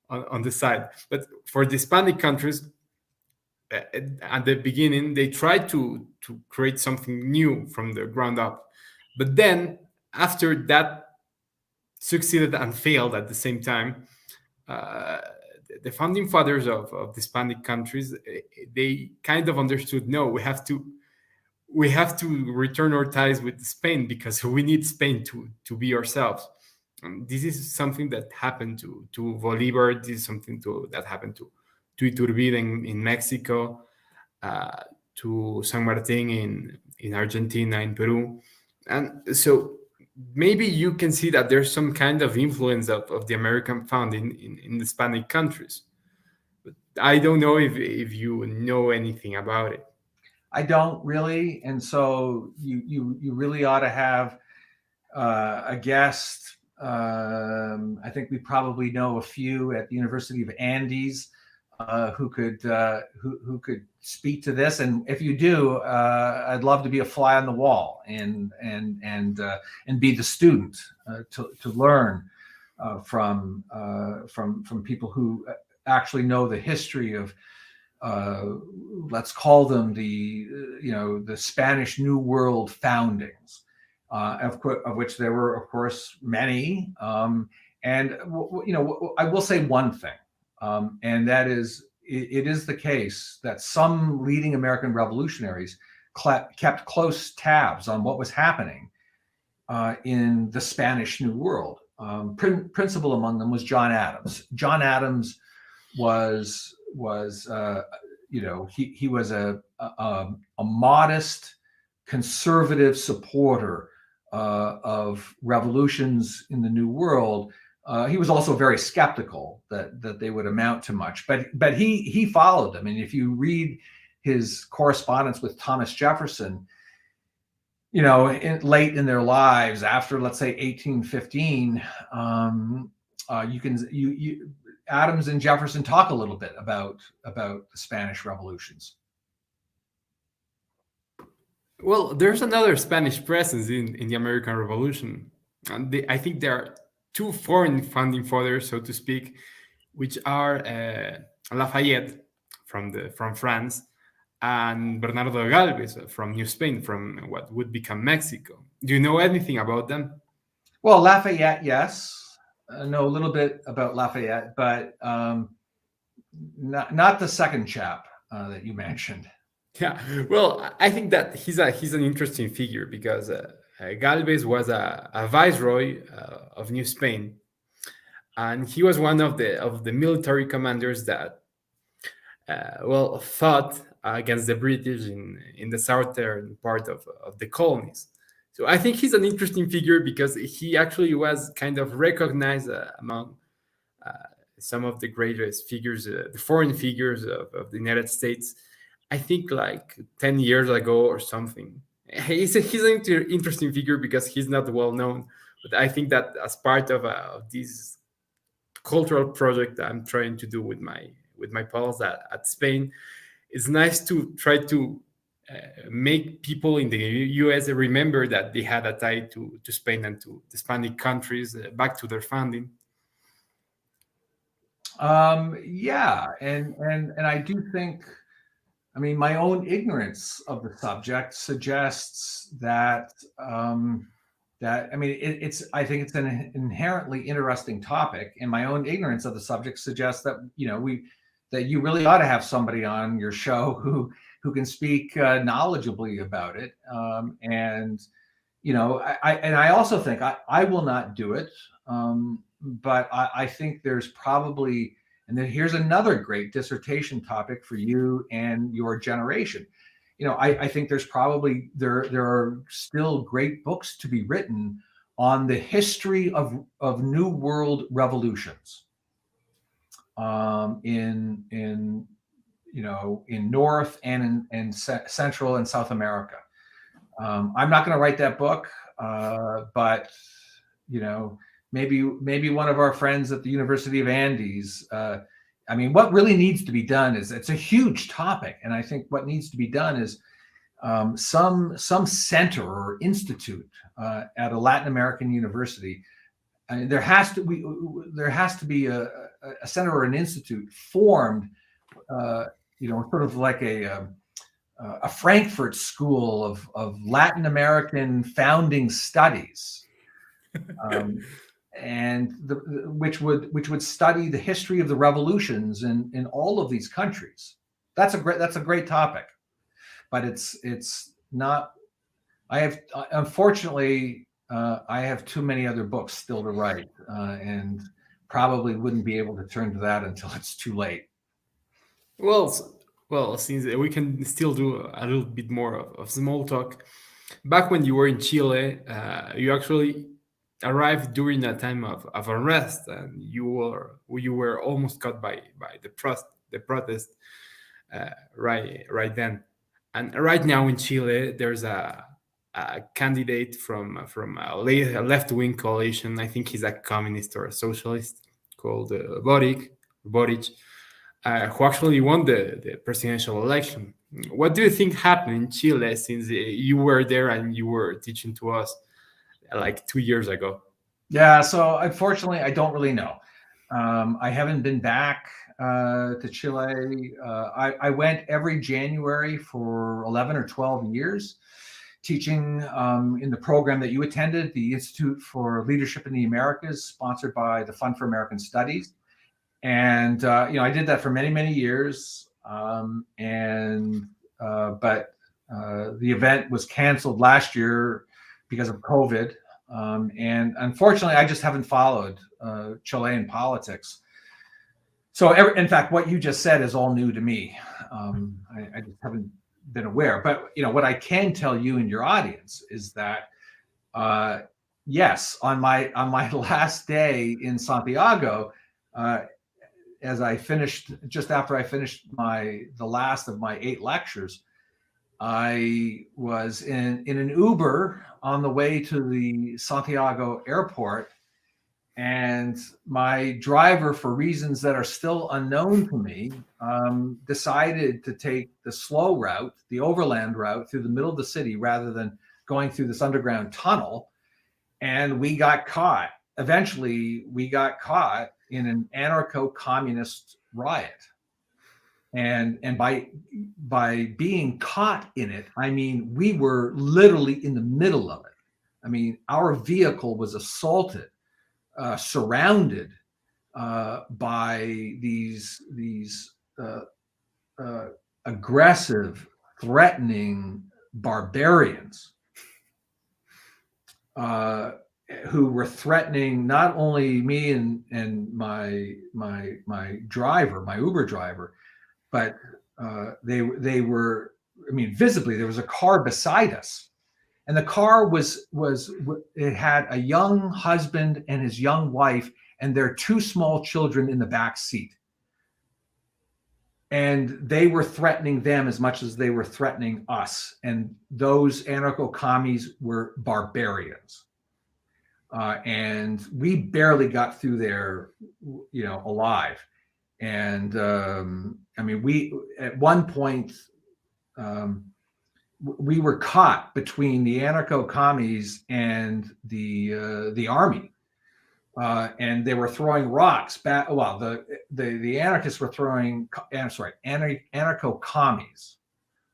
on the side. But for the Hispanic countries, at the beginning, they tried to create something new from the ground up. But then, after that succeeded and failed at the same time, the founding fathers of the Hispanic countries, they kind of understood, no, we have to return our ties with Spain because we need Spain to be ourselves. And this is something that happened to Bolivar. This is something that happened to Iturbide in Mexico, to San Martin in Argentina, in Peru. And so maybe you can see that there's some kind of influence of the American found in the Hispanic countries. But I don't know if you know anything about it. I don't really. And so you really ought to have a guest. I think we probably know a few at the University of Andes who could speak to this. And if you do, I'd love to be a fly on the wall and be the student to learn from people who actually know the history of, let's call them the Spanish New World foundings, of which there were, of course, many. And I will say one thing. And that is, it is the case that some leading American revolutionaries kept close tabs on what was happening in the Spanish New World. Principal among them was John Adams. John Adams was he was a modest conservative supporter of revolutions in the New World. He was also very skeptical that they would amount to much, but he followed them. And if you read his correspondence with Thomas Jefferson, late in their lives, after, let's say, 1815, Adams and Jefferson talk a little bit about the Spanish revolutions. Well, there's another Spanish presence in the American Revolution. And I think there are two foreign founding fathers, so to speak, which are Lafayette from France and Bernardo Galvez from New Spain, from what would become Mexico. Do you know anything about them? Well, Lafayette, yes. I know a little bit about Lafayette, but not the second chap that you mentioned. Yeah, well, I think that he's an interesting figure because Galvez was a viceroy of New Spain, and he was one of the military commanders that fought against the British in the southern part of the colonies. So I think he's an interesting figure because he actually was kind of recognized among some of the greatest figures, the foreign figures of the United States. I think like 10 years ago or something. He's an interesting figure because he's not well known. But I think that as part of this cultural project that I'm trying to do with my pals at Spain, it's nice to try to make people in the US remember that they had a tie to Spain and to the Hispanic countries, back to their founding. Yeah, and I do think, I mean, my own ignorance of the subject suggests that I think it's an inherently interesting topic, and my own ignorance of the subject suggests that that you really ought to have somebody on your show who can speak knowledgeably about it. I also think I will not do it, but I think there's probably, and then here's another great dissertation topic for you and your generation. I think there's probably there are still great books to be written on the history of New World revolutions in North and in Central and South America. I'm not going to write that book, but maybe one of our friends at the University of Andes. What really needs to be done is, it's a huge topic, and I think what needs to be done is some center or institute at a Latin American university. There has to be a center or an institute formed, sort of like a Frankfurt School of Latin American founding studies. And which would study the history of the revolutions in all of these countries. That's a great topic, but it's not. Unfortunately, I have too many other books still to write, and probably wouldn't be able to turn to that until it's too late. Well, since we can still do a little bit more of small talk, back when you were in Chile, you actually arrived during a time of unrest, and you were almost caught by the protest right then. And right now in Chile, there's a candidate from a left-wing coalition. I think he's a communist or a socialist, called Boric, who actually won the presidential election. What do you think happened in Chile, since you were there and you were teaching to us like 2 years ago? Yeah, so unfortunately, I don't really know. I haven't been back to Chile. I went every January for 11 or 12 years, teaching in the program that you attended, the Institute for Leadership in the Americas, sponsored by the Fund for American Studies. And I did that for many, many years. But the event was canceled last year because of COVID. And unfortunately, I just haven't followed Chilean politics. So, in fact, what you just said is all new to me. I just haven't been aware. But what I can tell you and your audience is that, yes, on my last day in Santiago, just after I finished the last of my 8 lectures, I was in an Uber on the way to the Santiago airport, and my driver, for reasons that are still unknown to me, decided to take the slow route, the overland route through the middle of the city rather than going through this underground tunnel. And we got caught. Eventually, we got caught in an anarcho-communist riot. And by being caught in it, I mean, we were literally in the middle of it. I mean, our vehicle was assaulted, surrounded by these aggressive, threatening barbarians who were threatening not only me and my driver, my Uber driver, but they were, I mean, visibly there was a car beside us. And the car it had a young husband and his young wife and their two small children in the back seat. And they were threatening them as much as they were threatening us. And those anarcho-commies were barbarians. And we barely got through there, alive. And I mean, we at one point, we were caught between the anarcho-commies and the army, and they were throwing rocks back. Well, the anarchists were throwing. Anarcho-commies.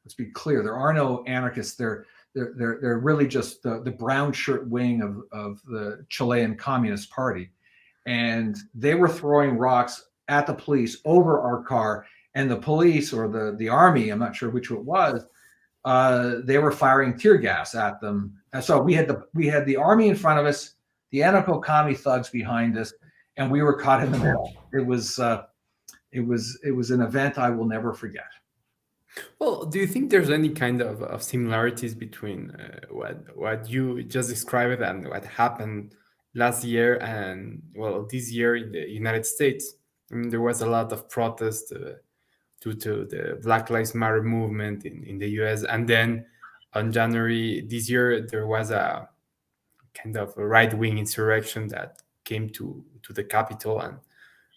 Let's be clear: there are no anarchists. They're really just the brown shirt wing of the Chilean Communist Party, and they were throwing rocks at the police over our car, and the police or the army, I'm not sure which it was. They were firing tear gas at them. And so we had the army in front of us, the anarcho-commie thugs behind us, and we were caught in the middle. It was an event I will never forget. Well, do you think there's any kind of similarities between what you just described and what happened last year and, well, this year in the United States? I mean, there was a lot of protest due to the Black Lives Matter movement in the US. And then on January this year, there was a kind of a right-wing insurrection that came to the Capitol. And,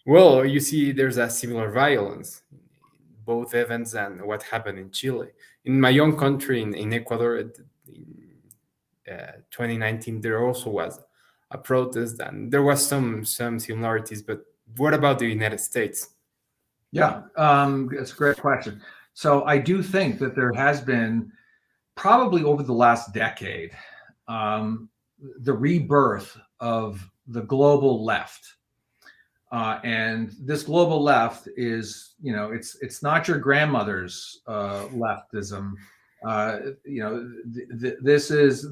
well, you see there's a similar violence in both events and what happened in Chile. In my own country, in Ecuador, in 2019, there also was a protest, and there was some similarities. But what about the United States? Yeah, it's a great question. So I do think that there has been, probably over the last decade, the rebirth of the global left. And this global left is, it's not your grandmother's leftism. This is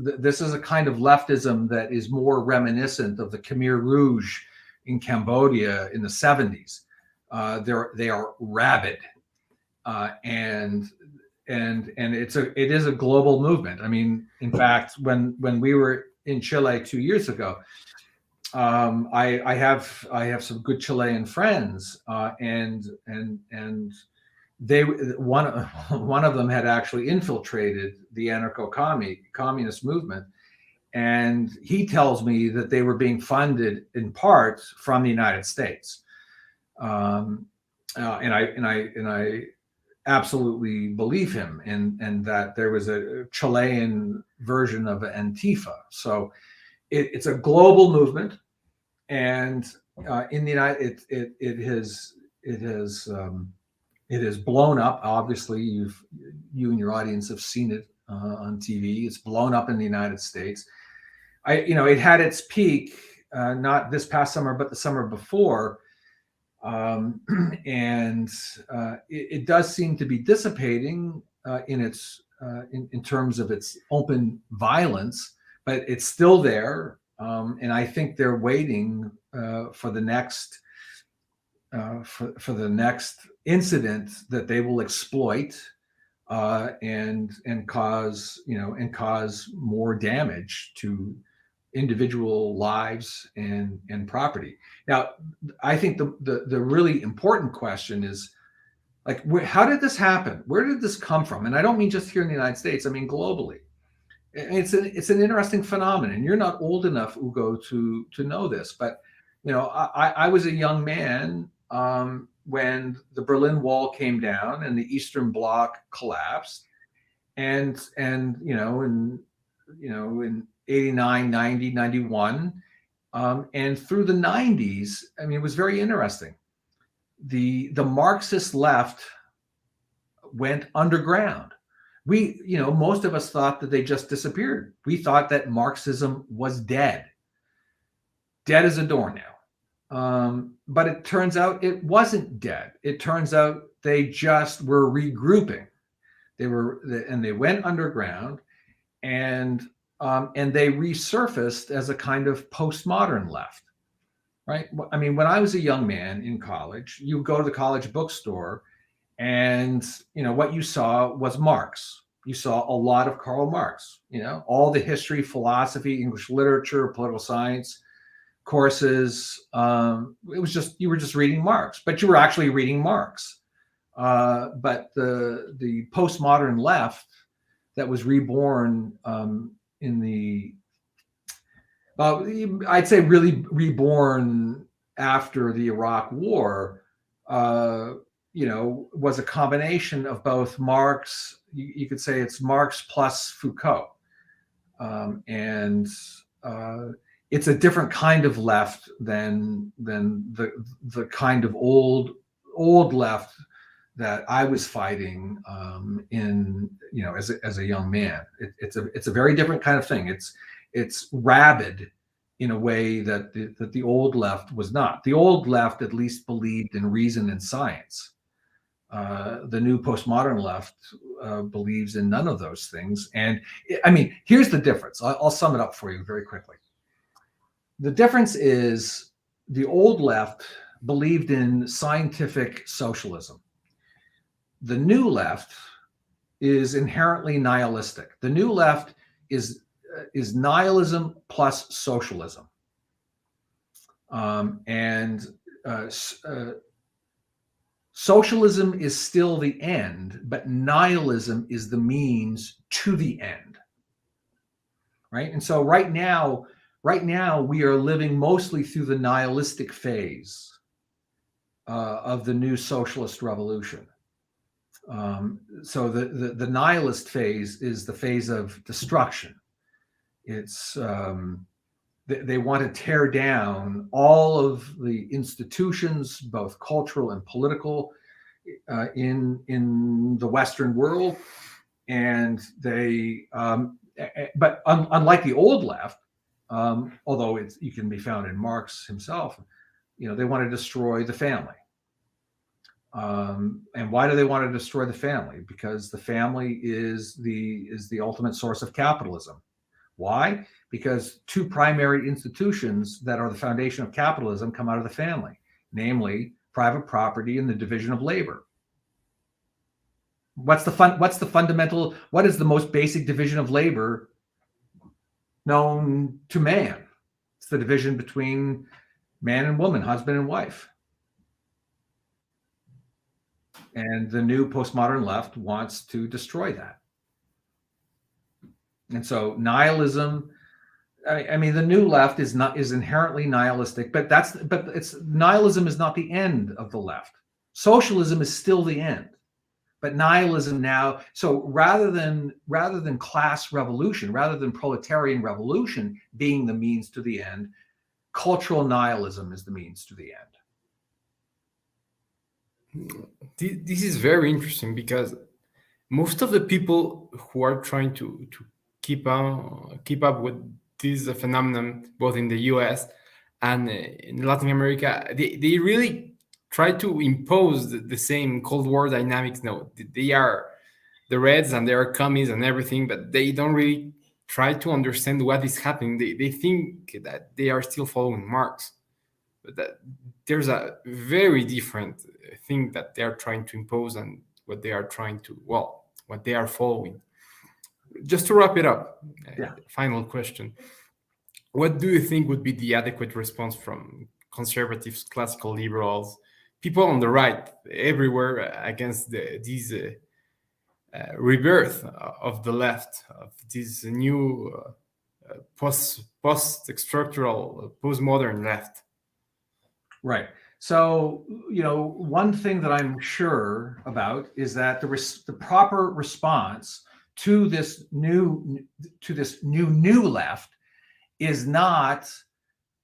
a kind of leftism that is more reminiscent of the Khmer Rouge in Cambodia in the 70s. They are rabid, and it is a global movement. I mean, in fact, when we were in Chile 2 years ago, I have some good Chilean friends, and one of them had actually infiltrated the anarcho-communist movement, and he tells me that they were being funded in part from the United States. And I absolutely believe him, and that there was a Chilean version of Antifa. So it's a global movement, and in the United, it has blown up. Obviously, you and your audience have seen it on TV. It's blown up in the United States. It had its peak not this past summer, but the summer before. And it does seem to be dissipating in terms of its open violence, but it's still there. And I think they're waiting for the next incident that they will exploit and cause more damage to individual lives and property. Now, I think the really important question is, Like, how did this happen? Where did this come from? And I don't mean just here in the United States. I mean globally. It's an interesting phenomenon. You're not old enough, Ugo, to know this, but I was a young man when the Berlin Wall came down and the Eastern Bloc collapsed, and in 89, 90, 91, and through the 90s, I mean, it was very interesting. The Marxist left went underground. Most of us thought that they just disappeared. We thought that Marxism was dead as a doornail. But it turns out it wasn't dead. It turns out they just were regrouping. They went underground, and they resurfaced as a kind of postmodern left. Right? I mean, when I was a young man in college, you go to the college bookstore, and what you saw was Marx. You saw a lot of Karl Marx. All the history, philosophy, English literature, political science courses. It was just, you were just reading Marx, but you were actually reading Marx. But the postmodern left that was reborn in the I'd say really reborn after the Iraq War, was a combination of both Marx. You could say it's Marx plus Foucault, and it's a different kind of left than the kind of old left that I was fighting as a young man. It's a very different kind of thing. It's rabid in a way that the old left was not. The old left at least believed in reason and science. The new postmodern left believes in none of those things. And I mean, here's the difference. I'll sum it up for you very quickly. The difference is the old left believed in scientific socialism. The new left is inherently nihilistic. The new left is nihilism plus socialism. Socialism is still the end, but nihilism is the means to the end. Right? And so right now we are living mostly through the nihilistic phase of the new socialist revolution. So the nihilist phase is the phase of destruction. It's they want to tear down all of the institutions, both cultural and political, in the Western world, and they. But unlike the old left, although you can be found in Marx himself, they want to destroy the family. And why do they want to destroy the family? Because the family is the ultimate source of capitalism. Why? Because two primary institutions that are the foundation of capitalism come out of the family, namely private property and the division of labor. What is the most basic division of labor known to man? It's the division between man and woman, husband and wife. And the new postmodern left wants to destroy that. And so nihilism, I mean, the new left is inherently nihilistic, but nihilism is not the end of the left. Socialism is still the end, but nihilism now. So rather than class revolution, rather than proletarian revolution being the means to the end, cultural nihilism is the means to the end. This is very interesting because most of the people who are trying to keep up with this phenomenon, both in the US and in Latin America, they really try to impose the same Cold War dynamics. No, they are the Reds and they are commies and everything, but they don't really try to understand what is happening. They think that they are still following Marx, but that there's a very different thing that they are trying to impose and what they are following. Just to wrap it up, final question. What do you think would be the adequate response from conservatives, classical liberals, people on the right everywhere against these rebirth of the left, of this new post-structural, postmodern left. Right. So, one thing that I'm sure about is that the proper response to this new left is not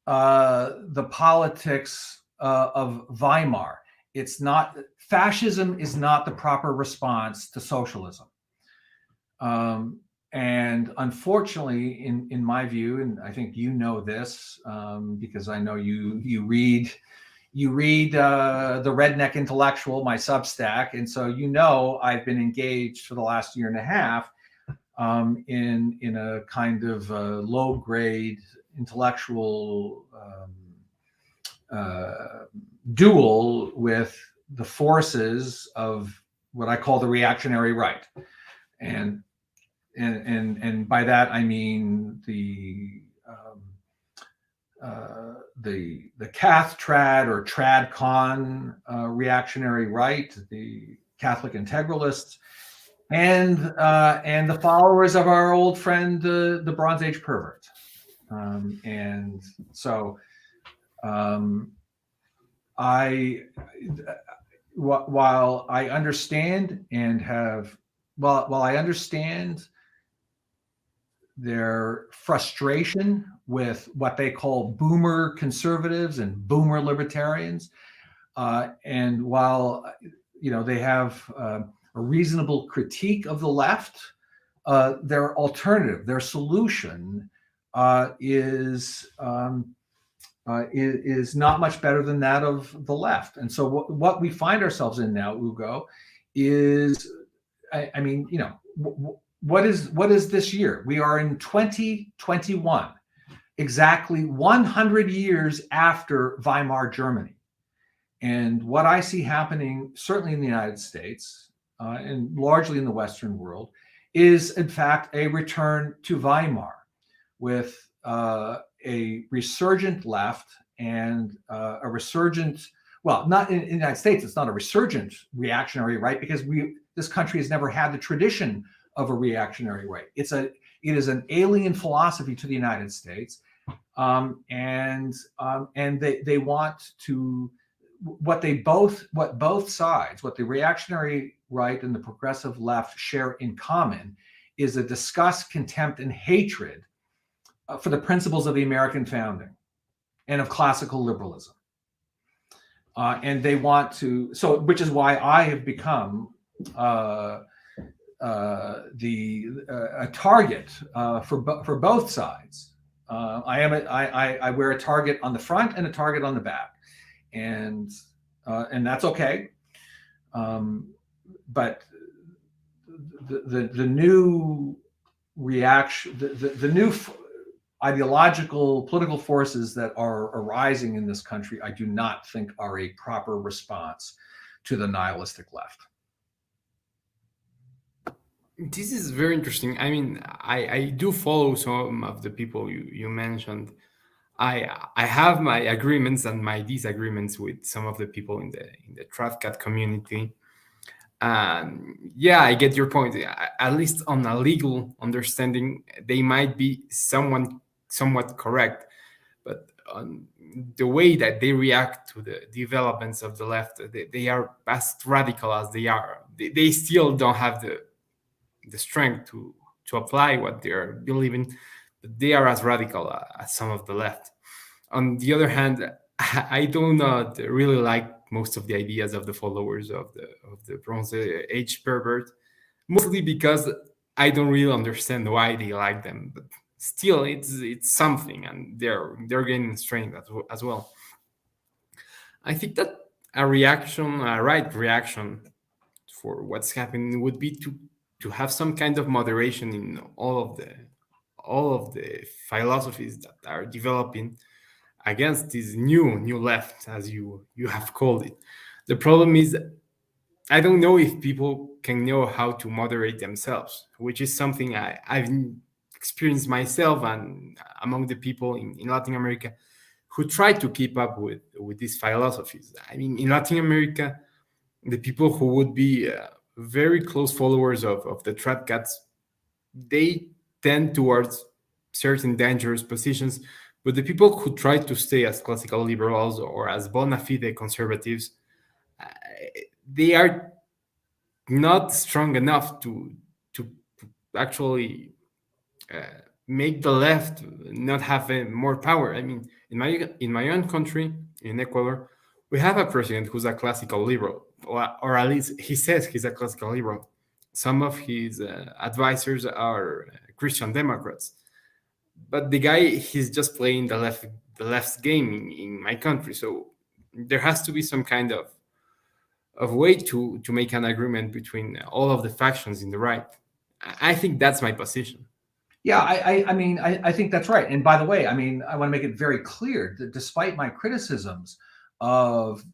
the politics of Weimar. It's not, fascism is not the proper response to socialism. And unfortunately, in my view, and I think you know this because I know you read the Redneck Intellectual, my Substack, and so I've been engaged for the last year and a half in a kind of low grade intellectual duel with the forces of what I call the reactionary right, and by that I mean the Cath Trad or Trad Con reactionary right, the Catholic integralists, and the followers of our old friend the Bronze Age pervert. And so while I understand their frustration with what they call boomer conservatives and boomer libertarians, and while they have a reasonable critique of the left, their alternative, their solution is not much better than that of the left. And so what we find ourselves in now, Ugo, is, what is this year? We are in 2021, exactly 100 years after Weimar Germany. And what I see happening, certainly in the United States and largely in the Western world, is in fact a return to Weimar with a resurgent left and a resurgent, well, not in the United States, it's not a resurgent reactionary right, because this country has never had the tradition of a reactionary right. It is an alien philosophy to the United States, and they want to, what both sides, what the reactionary right and the progressive left share in common, is a disgust, contempt, and hatred for the principles of the American founding and of classical liberalism. And they want to, which is why I have become a target for both sides. I wear a target on the front and a target on the back, and that's okay. But the new reaction, the new ideological political forces that are arising in this country, I do not think are a proper response to the nihilistic left. This is very interesting. I mean, I do follow some of the people you mentioned. I have my agreements and my disagreements with some of the people in the Tradcat community. Yeah, I get your point. At least on a legal understanding, they might be somewhat correct, but on the way that they react to the developments of the left, they are as radical as they are. They still don't have the strength to apply what they're believing, but they are as radical as some of the left. On the other hand, I do not really like most of the ideas of the followers of the Bronze Age pervert, mostly because I don't really understand why they like them. But still, it's something, and they're gaining strength as well. I think that a right reaction for what's happening would be to have some kind of moderation in all of the philosophies that are developing against this new left, as you have called it. The problem is, I don't know if people can know how to moderate themselves, which is something I've experienced myself and among the people in Latin America. who try to keep up with these philosophies. I mean, in Latin America, the people who would be very close followers of the trad cats, they tend towards certain dangerous positions. But the people who try to stay as classical liberals or as bona fide conservatives, uh, they are not strong enough to actually make the left not have more power. I mean, in my own country, in Ecuador, we have a president who's a classical liberal, or at least he says he's a classical liberal. Some of his advisors are Christian Democrats, but the guy, he's just playing the left's game in my country. So there has to be some kind of way to make an agreement between all of the factions in the right. I think that's my position. Yeah, I mean, I think that's right. And by the way, I mean, I want to make it very clear that despite my criticisms of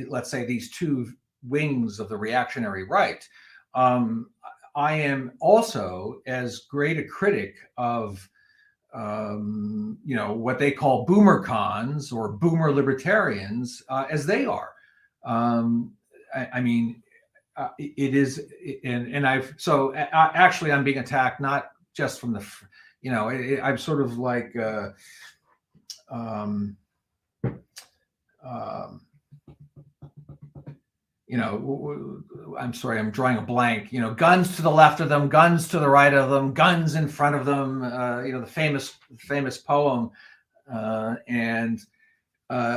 let's say, these two wings of the reactionary right, I am also as great a critic of, what they call boomer cons or boomer libertarians as they are. I mean, it is, and actually I'm being attacked not just from I'm sort of like, I'm sorry, I'm drawing a blank, guns to the left of them, guns to the right of them, guns in front of them, the famous poem.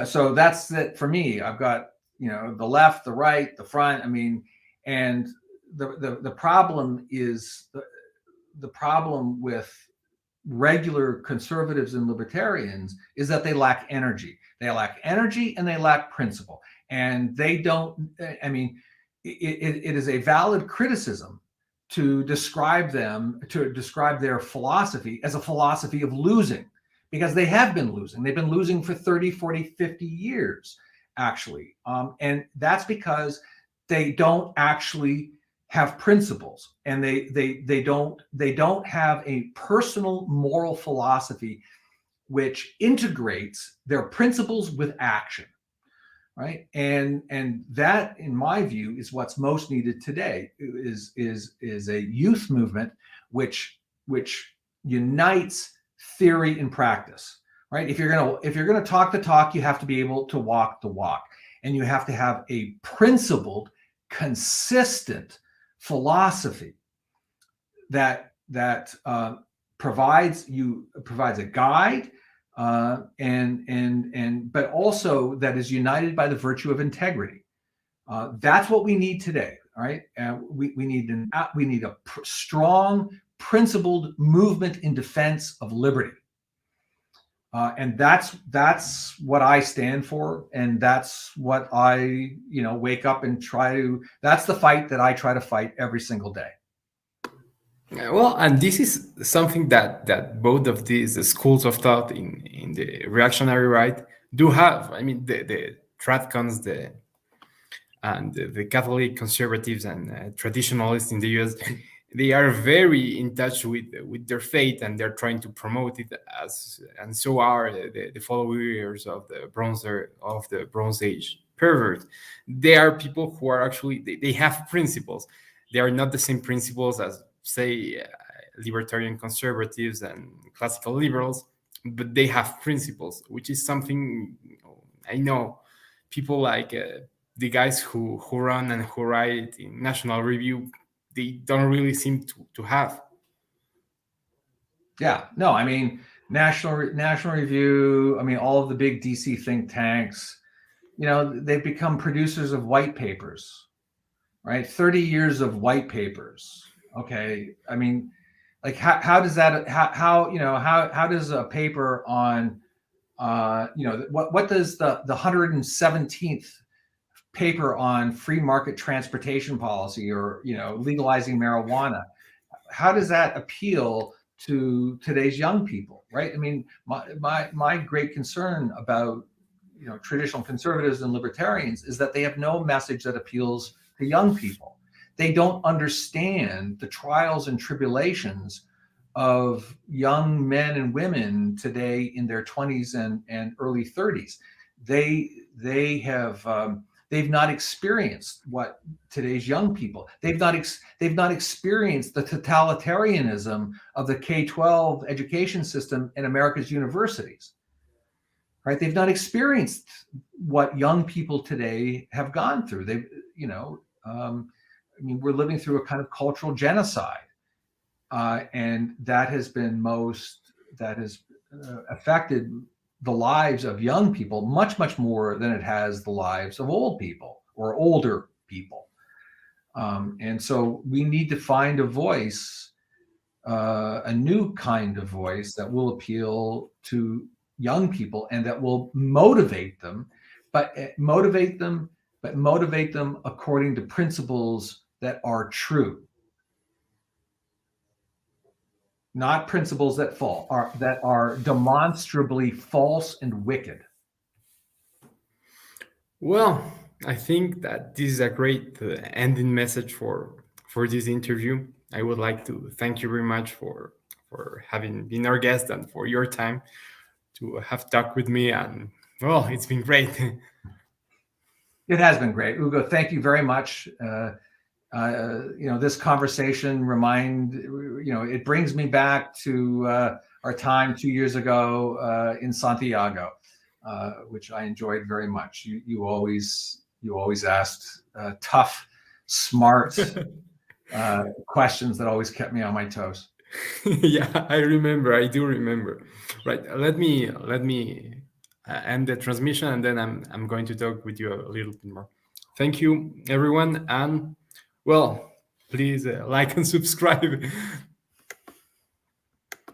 So that's it for me. I've got, the left, the right, the front. I mean, and the problem is the problem with regular conservatives and libertarians is that they lack energy. They lack energy and they lack principle. And they don't, I mean, it is a valid criticism to describe their philosophy as a philosophy of losing, because they have been losing. They've been losing for 30, 40, 50 years, actually. And that's because they don't actually have principles, and they don't have a personal moral philosophy which integrates their principles with action, right? And that, in my view, is what's most needed today. Is a youth movement which unites theory and practice, right? If you're gonna talk the talk, you have to be able to walk the walk, and you have to have a principled, consistent philosophy that provides a guide, but also that is united by the virtue of integrity. That's what we need today. All right, we need a strong, principled movement in defense of liberty, and that's what I stand for, and that's what I wake up and try to. That's the fight that I try to fight every single day. Well, and this is something that both of these schools of thought in the reactionary right do have. I mean, the Tradcons, and the Catholic conservatives and traditionalists in the U.S., they are very in touch with their faith, and they're trying to promote it and so are the followers of the Bronze Age pervert. They are people who are actually they have principles. They are not the same principles as, say, libertarian conservatives and classical liberals, but they have principles, which is something I know people like the guys who run and who write in National Review, they don't really seem to have. Yeah, no, I mean, National Review, I mean, all of the big DC think tanks, they've become producers of white papers, right? 30 years of white papers. Okay, I mean, like how does that how does a paper on what does the 117th paper on free market transportation policy, or legalizing marijuana, how does that appeal to today's young people, right? I mean, my great concern about traditional conservatives and libertarians is that they have no message that appeals to young people. They don't understand the trials and tribulations of young men and women today in their 20s and early 30s. They've not experienced what today's young people. They've not experienced the totalitarianism of the K-12 education system in America's universities. Right? They've not experienced what young people today have gone through. We're living through a kind of cultural genocide, and that has affected the lives of young people much, much more than it has the lives of old people or older people. And so we need to find a voice, a new kind of voice that will appeal to young people and that will motivate them according to principles that are true. Not principles that are demonstrably false and wicked. Well, I think that this is a great ending message for this interview. I would like to thank you very much for having been our guest and for your time to have talked with me. And well, it's been great. It has been great, Ugo. Thank you very much. This conversation it brings me back to our time 2 years ago in Santiago, which I enjoyed very much. You always asked tough, smart questions that always kept me on my toes. Yeah, I do remember. Right. Let me end the transmission, and then I'm going to talk with you a little bit more. Thank you, everyone, and well, please like and subscribe